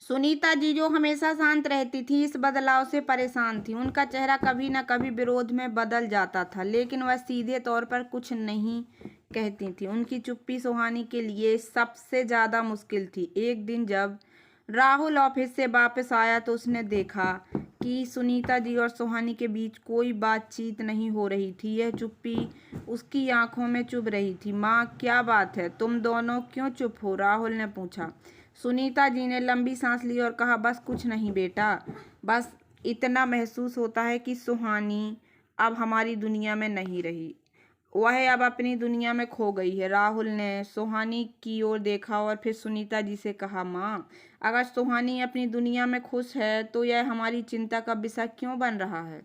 सुनीता जी, जो हमेशा शांत रहती थी, इस बदलाव से परेशान थी। उनका चेहरा कभी न कभी विरोध में बदल जाता था, लेकिन वह सीधे तौर पर कुछ नहीं कहती थी। उनकी चुप्पी सुहानी के लिए सबसे ज़्यादा मुश्किल थी। एक दिन जब राहुल ऑफिस से वापस आया तो उसने देखा कि सुनीता जी और सुहानी के बीच कोई बातचीत नहीं हो रही थी। यह चुप्पी उसकी आंखों में चुभ रही थी। माँ, क्या बात है? तुम दोनों क्यों चुप हो? राहुल ने पूछा। सुनीता जी ने लंबी सांस ली और कहा, बस कुछ नहीं बेटा, बस इतना महसूस होता है कि सुहानी अब हमारी दुनिया में नहीं रही। वह अब अपनी दुनिया में खो गई है। राहुल ने सुहानी की ओर देखा और फिर सुनीता जी से कहा, माँ, अगर सुहानी अपनी दुनिया में खुश है तो यह हमारी चिंता का विषय क्यों बन रहा है?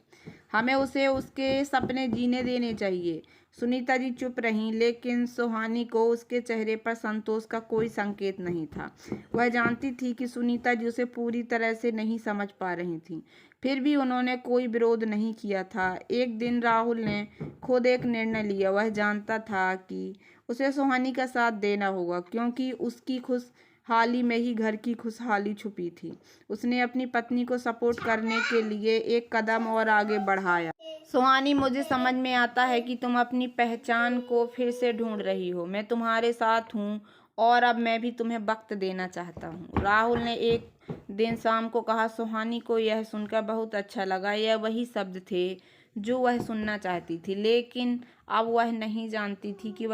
हमें उसे उसके सपने जीने देने चाहिए। सुनीता जी चुप रहीं, लेकिन सुहानी को उसके चेहरे पर संतोष का कोई संकेत नहीं था। वह जानती थी कि सुनीता जी उसे पूरी तरह से नहीं समझ पा रही थी, फिर भी उन्होंने कोई विरोध नहीं किया था। एक दिन राहुल ने खुद एक निर्णय लिया। वह जानता था कि उसे सुहानी का साथ देना होगा, क्योंकि उसकी खुशहाली में ही घर की खुशहाली छुपी थी। उसने अपनी पत्नी को सपोर्ट करने के लिए एक कदम और आगे बढ़ाया। सुहानी, मुझे समझ में आता है कि तुम अपनी पहचान को फिर से ढूंढ रही हो। मैं तुम्हारे साथ हूँ और अब मैं भी तुम्हें वक्त देना चाहता हूँ, राहुल ने एक दिन शाम को कहा। सुहानी को यह सुनकर बहुत अच्छा लगा। यह वही शब्द थे जो वह सुनना चाहती थी, लेकिन अब वह नहीं जानती थी कि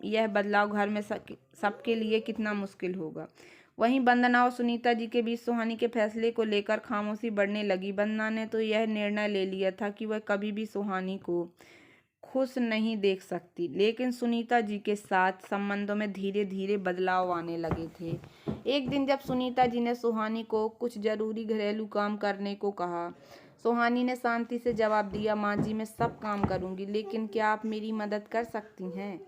यह बदलाव घर में सबके लिए कितना मुश्किल होगा। वहीं वंदना और सुनीता जी के बीच सुहानी के फैसले को लेकर खामोशी बढ़ने लगी। वंदना ने तो यह निर्णय ले लिया था कि वह कभी भी सुहानी को खुश नहीं देख सकती, लेकिन सुनीता जी के साथ संबंधों में धीरे धीरे बदलाव आने लगे थे। एक दिन जब सुनीता जी ने सुहानी को कुछ जरूरी घरेलू काम करने को कहा, सुहानी ने शांति से जवाब दिया, माँ जी, मैं सब काम करूँगी, लेकिन क्या आप मेरी मदद कर सकती हैं?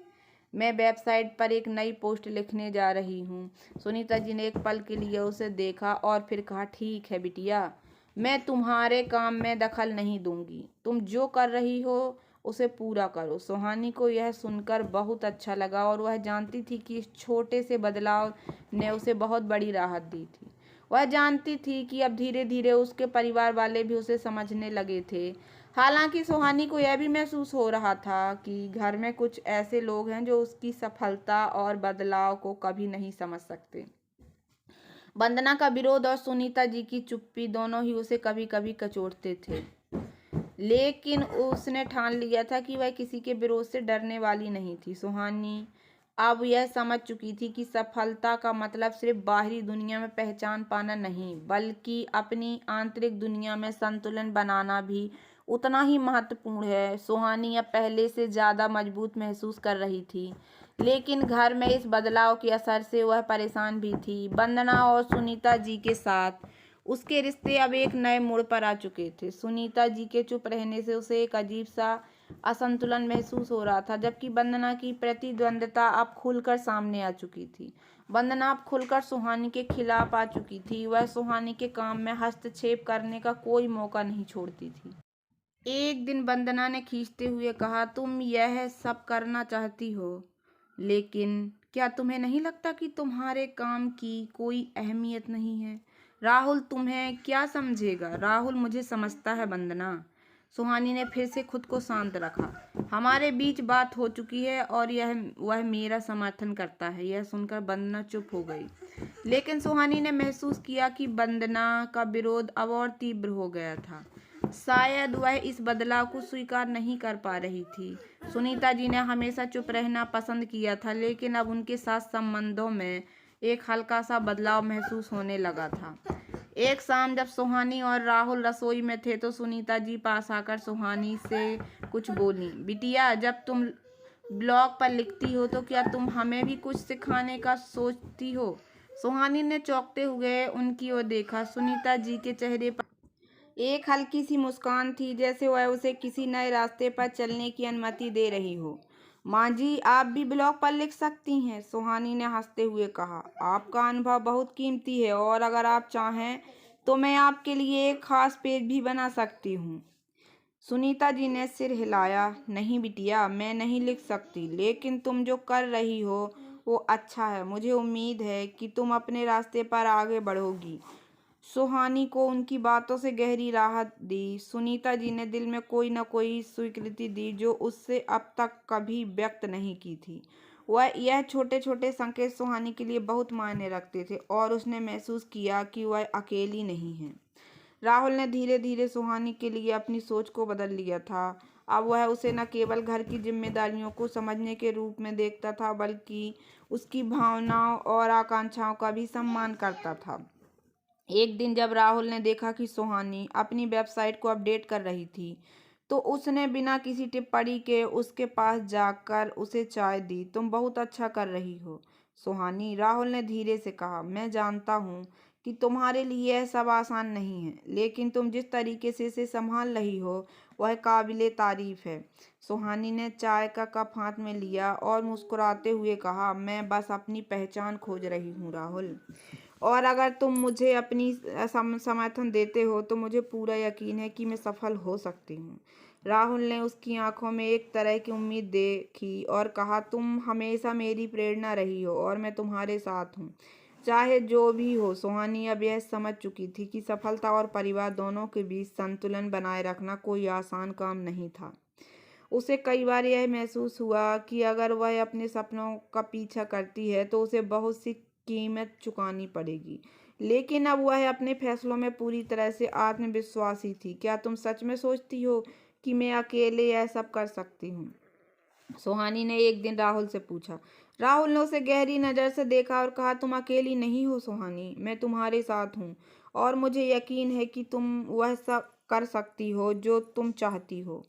मैं वेबसाइट पर एक नई पोस्ट लिखने जा रही हूँ। सुनीता जी ने एक पल के लिए उसे देखा और फिर कहा, ठीक है बिटिया, मैं तुम्हारे काम में दखल नहीं दूंगी। तुम जो कर रही हो उसे पूरा करो। सुहानी को यह सुनकर बहुत अच्छा लगा और वह जानती थी कि इस छोटे से बदलाव ने उसे बहुत बड़ी राहत दी थी। वह जानती थी कि अब धीरे धीरे उसके परिवार वाले भी उसे समझने लगे थे। हालांकि सुहानी को यह भी महसूस हो रहा था कि घर में कुछ ऐसे लोग हैं जो उसकी सफलता और बदलाव को कभी नहीं समझ सकते। वंदना का विरोध और सुनीता जी की चुप्पी दोनों ही उसे कभी कभी कचोटते थे, लेकिन उसने ठान लिया था कि वह किसी के विरोध से डरने वाली नहीं थी। सुहानी अब यह समझ चुकी थी कि सफलता का मतलब सिर्फ बाहरी दुनिया में पहचान पाना नहीं, बल्कि अपनी आंतरिक दुनिया में संतुलन बनाना भी उतना ही महत्वपूर्ण है। सुहानी अब पहले से ज़्यादा मजबूत महसूस कर रही थी, लेकिन घर में इस बदलाव के असर से वह परेशान भी थी। वंदना और सुनीता जी के साथ उसके रिश्ते अब एक नए मोड़ पर आ चुके थे। सुनीता जी के चुप रहने से उसे एक अजीब सा असंतुलन महसूस हो रहा था, जबकि वंदना की प्रतिद्वंद्विता अब खुलकर सामने आ चुकी थी। वंदना अब खुलकर सुहानी के खिलाफ आ चुकी थी। वह सुहानी के काम में हस्तक्षेप करने का कोई मौका नहीं छोड़ती थी। एक दिन वंदना ने खींचते हुए कहा, तुम यह सब करना चाहती हो, लेकिन क्या तुम्हें नहीं लगता कि तुम्हारे काम की कोई अहमियत नहीं है? राहुल तुम्हें क्या समझेगा? राहुल मुझे समझता है वंदना। सुहानी ने फिर से खुद को शांत रखा। हमारे बीच बात हो चुकी है और वह मेरा समर्थन करता है। यह सुनकर वंदना चुप हो गई, लेकिन सुहानी ने महसूस किया कि वंदना का विरोध अब और तीव्र हो गया था। शायद वह इस बदलाव को स्वीकार नहीं कर पा रही थी। सुनीता जी ने हमेशा चुप रहना पसंद किया था, लेकिन अब उनके साथ संबंधों में एक हल्का सा बदलाव महसूस होने लगा था। एक शाम जब सुहानी और राहुल रसोई में थे तो सुनीता जी पास आकर सुहानी से कुछ बोली। बिटिया, जब तुम ब्लॉग पर लिखती हो तो क्या तुम हमें भी कुछ सिखाने का सोचती हो? सुहानी ने चौंकते हुए उनकी ओर देखा। सुनीता जी के चेहरे पर एक हल्की सी मुस्कान थी, जैसे वह उसे किसी नए रास्ते पर चलने की अनुमति दे रही हो। माँ जी, आप भी ब्लॉग पर लिख सकती हैं, सुहानी ने हंसते हुए कहा। आपका अनुभव बहुत कीमती है और अगर आप चाहें तो मैं आपके लिए एक खास पेज भी बना सकती हूँ। सुनीता जी ने सिर हिलाया। नहीं बिटिया, मैं नहीं लिख सकती, लेकिन तुम जो कर रही हो वो अच्छा है। मुझे उम्मीद है कि तुम अपने रास्ते पर आगे बढ़ोगी। सुहानी को उनकी बातों से गहरी राहत दी। सुनीता जी ने दिल में कोई न कोई स्वीकृति दी जो उससे अब तक कभी व्यक्त नहीं की थी। वह यह छोटे छोटे संकेत सुहानी के लिए बहुत मायने रखते थे और उसने महसूस किया कि वह अकेली नहीं है। राहुल ने धीरे धीरे सुहानी के लिए अपनी सोच को बदल लिया था। अब वह उसे न केवल घर की जिम्मेदारियों को समझने के रूप में देखता था, बल्कि उसकी भावनाओं और आकांक्षाओं का भी सम्मान करता था। एक दिन जब राहुल ने देखा कि सुहानी अपनी वेबसाइट को अपडेट कर रही थी, तो उसने बिना किसी टिप्पणी के उसके पास जाकर उसे चाय दी। तुम बहुत अच्छा कर रही हो सुहानी, राहुल ने धीरे से कहा। मैं जानता हूँ कि तुम्हारे लिए यह सब आसान नहीं है, लेकिन तुम जिस तरीके से इसे संभाल रही हो वह काबिले तारीफ है। सुहानी ने चाय का कप हाथ में लिया और मुस्कुराते हुए कहा, मैं बस अपनी पहचान खोज रही हूँ राहुल, और अगर तुम मुझे अपनी समर्थन देते हो तो मुझे पूरा यकीन है कि मैं सफल हो सकती हूँ। राहुल ने उसकी आंखों में एक तरह की उम्मीद देखी और कहा, तुम हमेशा मेरी प्रेरणा रही हो और मैं तुम्हारे साथ हूँ, चाहे जो भी हो। सुहानी अब यह समझ चुकी थी कि सफलता और परिवार दोनों के बीच संतुलन बनाए रखना कोई आसान काम नहीं था। उसे कई बार यह महसूस हुआ कि अगर वह अपने सपनों का पीछा करती है तो उसे बहुत सी कीमत चुकानी पड़ेगी, लेकिन अब वह अपने फैसलों में पूरी तरह से आत्मविश्वासी थी। क्या तुम सच में सोचती हो कि मैं अकेले यह सब कर सकती हूँ? सुहानी ने एक दिन राहुल से पूछा। राहुल ने उसे गहरी नज़र से देखा और कहा, तुम अकेली नहीं हो सुहानी, मैं तुम्हारे साथ हूँ और मुझे यकीन है कि तुम वह सब कर सकती हो जो तुम चाहती हो।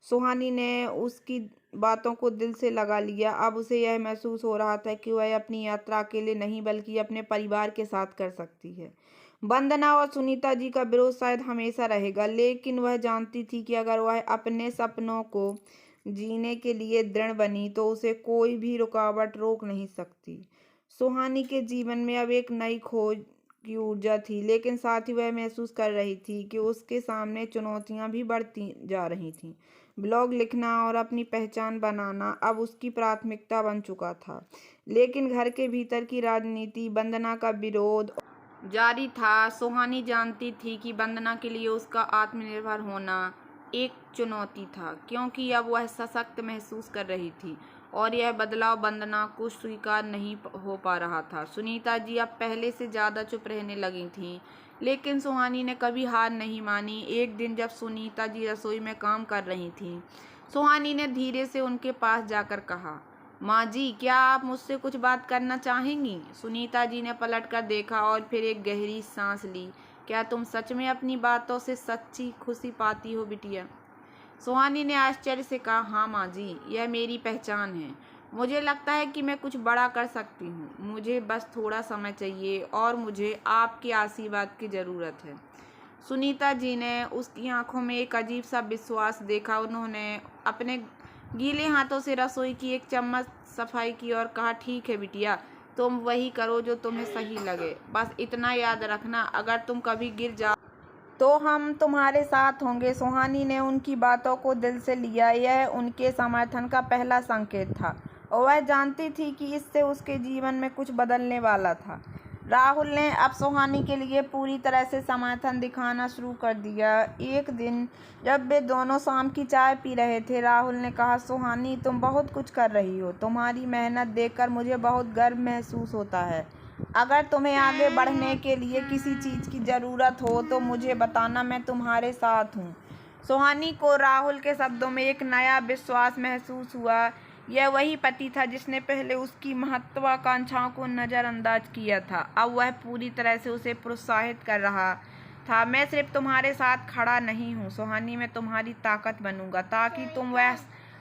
सुहानी ने उसकी बातों को दिल से लगा लिया। अब उसे यह महसूस हो रहा था कि वह अपनी यात्रा अकेले नहीं बल्कि अपने परिवार के साथ कर सकती है। वंदना और सुनीता जी का विरोध शायद हमेशा रहेगा, लेकिन वह जानती थी कि अगर वह अपने सपनों को जीने के लिए दृढ़ बनी तो उसे कोई भी रुकावट रोक नहीं सकती। सुहानी के जीवन में अब एक नई खोज की ऊर्जा थी, लेकिन साथ ही वह महसूस कर रही थी कि उसके सामने चुनौतियां भी बढ़ती जा रही थीं। ब्लॉग लिखना और अपनी पहचान बनाना अब उसकी प्राथमिकता बन चुका था, लेकिन घर के भीतर की राजनीति, वंदना का विरोध जारी था। सुहानी जानती थी कि वंदना के लिए उसका आत्मनिर्भर होना एक चुनौती था, क्योंकि अब वह सशक्त महसूस कर रही थी और यह बदलाव वंदना को स्वीकार नहीं हो पा रहा था। सुनीता जी अब पहले से ज़्यादा चुप रहने लगी थीं, लेकिन सुहानी ने कभी हार नहीं मानी। एक दिन जब सुनीता जी रसोई में काम कर रही थीं, सुहानी ने धीरे से उनके पास जाकर कहा, माँ जी, क्या आप मुझसे कुछ बात करना चाहेंगी? सुनीता जी ने पलट कर देखा और फिर एक गहरी सांस ली। क्या तुम सच में अपनी बातों से सच्ची खुशी पाती हो बिटिया? सुहानी ने आश्चर्य से कहा, हाँ माँ जी, यह मेरी पहचान है। मुझे लगता है कि मैं कुछ बड़ा कर सकती हूँ। मुझे बस थोड़ा समय चाहिए और मुझे आपके आशीर्वाद की ज़रूरत है। सुनीता जी ने उसकी आंखों में एक अजीब सा विश्वास देखा। उन्होंने अपने गीले हाथों से रसोई की एक चम्मच सफाई की और कहा, ठीक है बिटिया, तुम वही करो जो तुम्हें सही लगे। बस इतना याद रखना, अगर तुम कभी गिर जाओ तो हम तुम्हारे साथ होंगे। सुहानी ने उनकी बातों को दिल से लिया। यह उनके समर्थन का पहला संकेत था और वह जानती थी कि इससे उसके जीवन में कुछ बदलने वाला था। राहुल ने अब सुहानी के लिए पूरी तरह से समर्थन दिखाना शुरू कर दिया। एक दिन जब वे दोनों शाम की चाय पी रहे थे, राहुल ने कहा, सुहानी, तुम बहुत कुछ कर रही हो। तुम्हारी मेहनत देखकर मुझे बहुत गर्व महसूस होता है। अगर तुम्हें आगे बढ़ने के लिए किसी चीज़ की ज़रूरत हो तो मुझे बताना, मैं तुम्हारे साथ हूँ। सुहानी को राहुल के शब्दों में एक नया विश्वास महसूस हुआ। यह वही पति था जिसने पहले उसकी महत्वाकांक्षाओं को नज़रअंदाज किया था। अब वह पूरी तरह से उसे प्रोत्साहित कर रहा था। मैं सिर्फ तुम्हारे साथ खड़ा नहीं हूँ सुहानी, मैं तुम्हारी ताकत बनूंगा ताकि तुम वह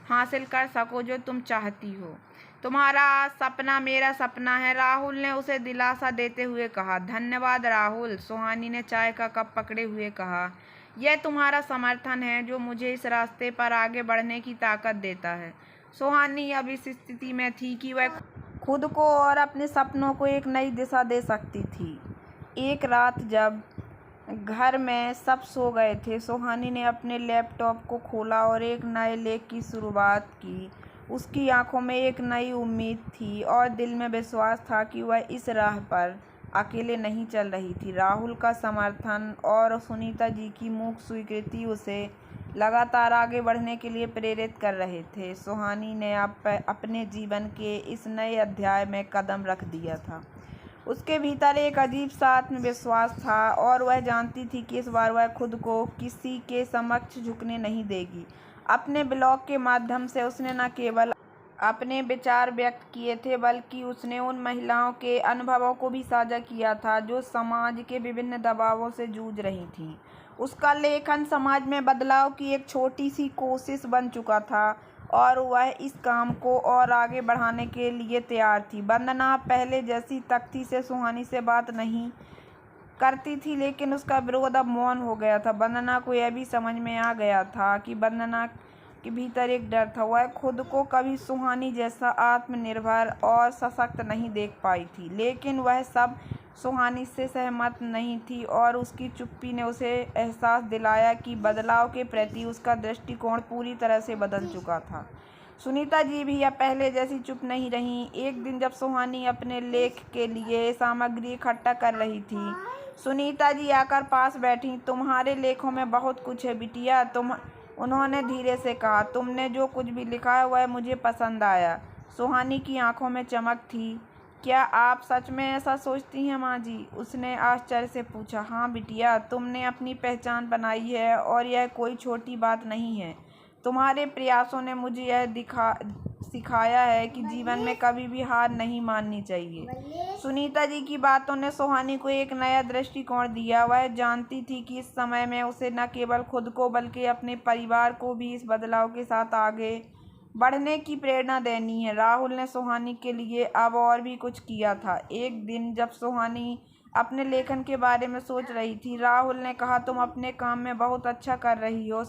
हासिल कर सको जो तुम चाहती हो। तुम्हारा सपना मेरा सपना है, राहुल ने उसे दिलासा देते हुए कहा। धन्यवाद राहुल, सुहानी ने चाय का कप पकड़े हुए कहा। यह तुम्हारा समर्थन है जो मुझे इस रास्ते पर आगे बढ़ने की ताकत देता है। सुहानी अब इस स्थिति में थी कि वह खुद को और अपने सपनों को एक नई दिशा दे सकती थी। एक रात जब घर में सब सो गए थे, सुहानी ने अपने लैपटॉप को खोला और एक नए लेख की शुरुआत की। उसकी आंखों में एक नई उम्मीद थी और दिल में विश्वास था कि वह इस राह पर अकेले नहीं चल रही थी। राहुल का समर्थन और सुनीता जी की मूक स्वीकृति उसे लगातार आगे बढ़ने के लिए प्रेरित कर रहे थे। सुहानी ने अपने जीवन के इस नए अध्याय में कदम रख दिया था। उसके भीतर एक अजीब सा आत्मविश्वास था और वह जानती थी कि इस बार वह खुद को किसी के समक्ष झुकने नहीं देगी। अपने ब्लॉग के माध्यम से उसने न केवल अपने विचार व्यक्त किए थे, बल्कि उसने उन महिलाओं के अनुभवों को भी साझा किया था जो समाज के विभिन्न दबावों से जूझ रही थीं। उसका लेखन समाज में बदलाव की एक छोटी सी कोशिश बन चुका था और वह इस काम को और आगे बढ़ाने के लिए तैयार थी। वंदना पहले जैसी तख्ती से सुहानी से बात नहीं करती थी, लेकिन उसका विरोध अब मौन हो गया था। वंदना को यह भी समझ में आ गया था कि वंदना के भीतर एक डर था। वह खुद को कभी सुहानी जैसा आत्मनिर्भर और सशक्त नहीं देख पाई थी, लेकिन वह सब सुहानी से सहमत नहीं थी और उसकी चुप्पी ने उसे एहसास दिलाया कि बदलाव के प्रति उसका दृष्टिकोण पूरी तरह से बदल चुका था। सुनीता जी भी अब पहले जैसी चुप नहीं रहीं। एक दिन जब सुहानी अपने लेख के लिए सामग्री इकट्ठा कर रही थी, सुनीता जी आकर पास बैठी। तुम्हारे लेखों में बहुत कुछ है बिटिया, उन्होंने धीरे से कहा। तुमने जो कुछ भी लिखा है वह मुझे पसंद आया। सुहानी की आंखों में चमक थी। क्या आप सच में ऐसा सोचती हैं माँ जी? उसने आश्चर्य से पूछा। हाँ बिटिया, तुमने अपनी पहचान बनाई है और यह कोई छोटी बात नहीं है। तुम्हारे प्रयासों ने मुझे यह सिखाया है कि जीवन में कभी भी हार नहीं माननी चाहिए। सुनीता जी की बातों ने सुहानी को एक नया दृष्टिकोण दिया। वह जानती थी कि इस समय में उसे न केवल खुद को बल्कि अपने परिवार को भी इस बदलाव के साथ आगे बढ़ने की प्रेरणा देनी है। राहुल ने सुहानी के लिए अब और भी कुछ किया था। एक दिन जब सुहानी अपने लेखन के बारे में सोच रही थी, राहुल ने कहा, तुम अपने काम में बहुत अच्छा कर रही हो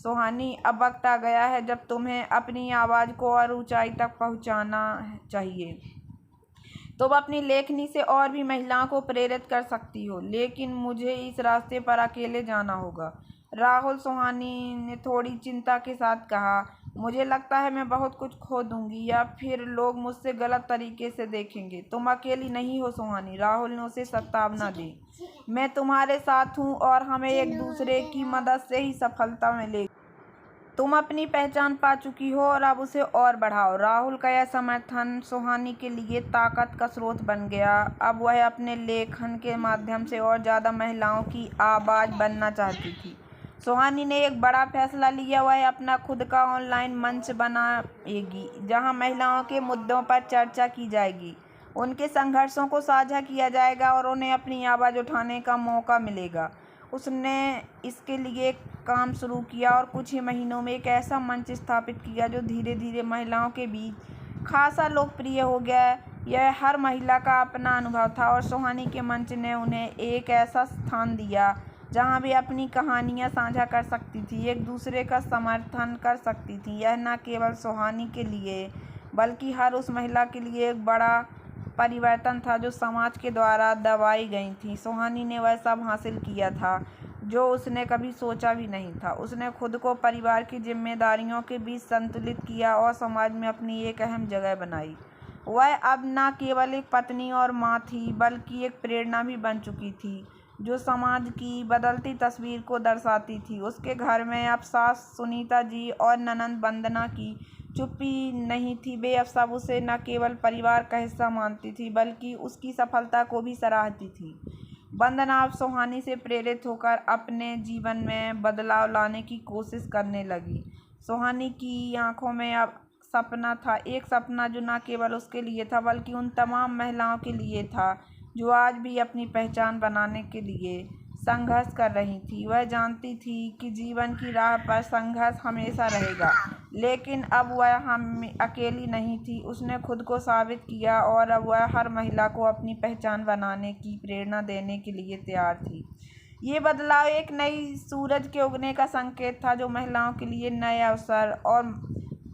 सुहानी। अब वक्त आ गया है जब तुम्हें अपनी आवाज़ को और ऊंचाई तक पहुंचाना चाहिए। तुम अपनी लेखनी से और भी महिलाओं को प्रेरित कर सकती हो, लेकिन मुझे इस रास्ते पर अकेले जाना होगा। राहुल, सुहानी ने थोड़ी चिंता के साथ कहा, मुझे लगता है मैं बहुत कुछ खो दूंगी या फिर लोग मुझसे गलत तरीके से देखेंगे। तुम अकेली नहीं हो सुहानी, राहुल ने उसे सांत्वना दी। मैं तुम्हारे साथ हूँ और हमें एक दूसरे की मदद से ही सफलता मिलेगी। तुम अपनी पहचान पा चुकी हो और अब उसे और बढ़ाओ। राहुल का यह समर्थन सुहानी के लिए ताकत का स्रोत बन गया। अब वह अपने लेखन के माध्यम से और ज़्यादा महिलाओं की आवाज़ बनना चाहती थी। सुहानी ने एक बड़ा फैसला लिया। वह अपना खुद का ऑनलाइन मंच बनाएगी जहां महिलाओं के मुद्दों पर चर्चा की जाएगी। उनके संघर्षों को साझा किया जाएगा और उन्हें अपनी आवाज़ उठाने का मौका मिलेगा। उसने इसके लिए काम शुरू किया और कुछ ही महीनों में एक ऐसा मंच स्थापित किया जो धीरे धीरे महिलाओं के बीच खासा लोकप्रिय हो गया। यह हर महिला का अपना अनुभव था और सुहानी के मंच ने उन्हें एक ऐसा स्थान दिया जहां वे अपनी कहानियां साझा कर सकती थी, एक दूसरे का समर्थन कर सकती थी। यह न केवल सुहानी के लिए बल्कि हर उस महिला के लिए एक बड़ा परिवर्तन था जो समाज के द्वारा दबाई गई थी। सुहानी ने वह सब हासिल किया था जो उसने कभी सोचा भी नहीं था। उसने खुद को परिवार की जिम्मेदारियों के बीच संतुलित किया और समाज में अपनी एक अहम जगह बनाई। वह अब न केवल एक पत्नी और माँ थी बल्कि एक प्रेरणा भी बन चुकी थी जो समाज की बदलती तस्वीर को दर्शाती थी। उसके घर में अब सास सुनीता जी और ननंद वंदना की चुप्पी नहीं थी। वे अब सब उसे न केवल परिवार का हिस्सा मानती थी बल्कि उसकी सफलता को भी सराहती थी। वंदना अब सुहानी से प्रेरित होकर अपने जीवन में बदलाव लाने की कोशिश करने लगी। सुहानी की आंखों में अब सपना था, एक सपना जो न केवल उसके लिए था बल्कि उन तमाम महिलाओं के लिए था जो आज भी अपनी पहचान बनाने के लिए संघर्ष कर रही थी। वह जानती थी कि जीवन की राह पर संघर्ष हमेशा रहेगा, लेकिन अब वह हम अकेली नहीं थी। उसने खुद को साबित किया और अब वह हर महिला को अपनी पहचान बनाने की प्रेरणा देने के लिए तैयार थी। ये बदलाव एक नई सूरज के उगने का संकेत था जो महिलाओं के लिए नए अवसर और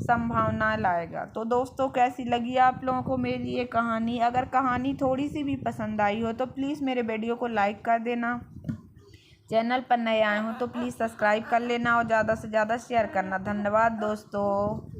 संभावना लाएगा। तो दोस्तों, कैसी लगी आप लोगों को मेरी ये कहानी? अगर कहानी थोड़ी सी भी पसंद आई हो तो प्लीज़ मेरे वीडियो को लाइक कर देना। चैनल पर नए आए हो तो प्लीज़ सब्सक्राइब कर लेना और ज़्यादा से ज़्यादा शेयर करना। धन्यवाद दोस्तों।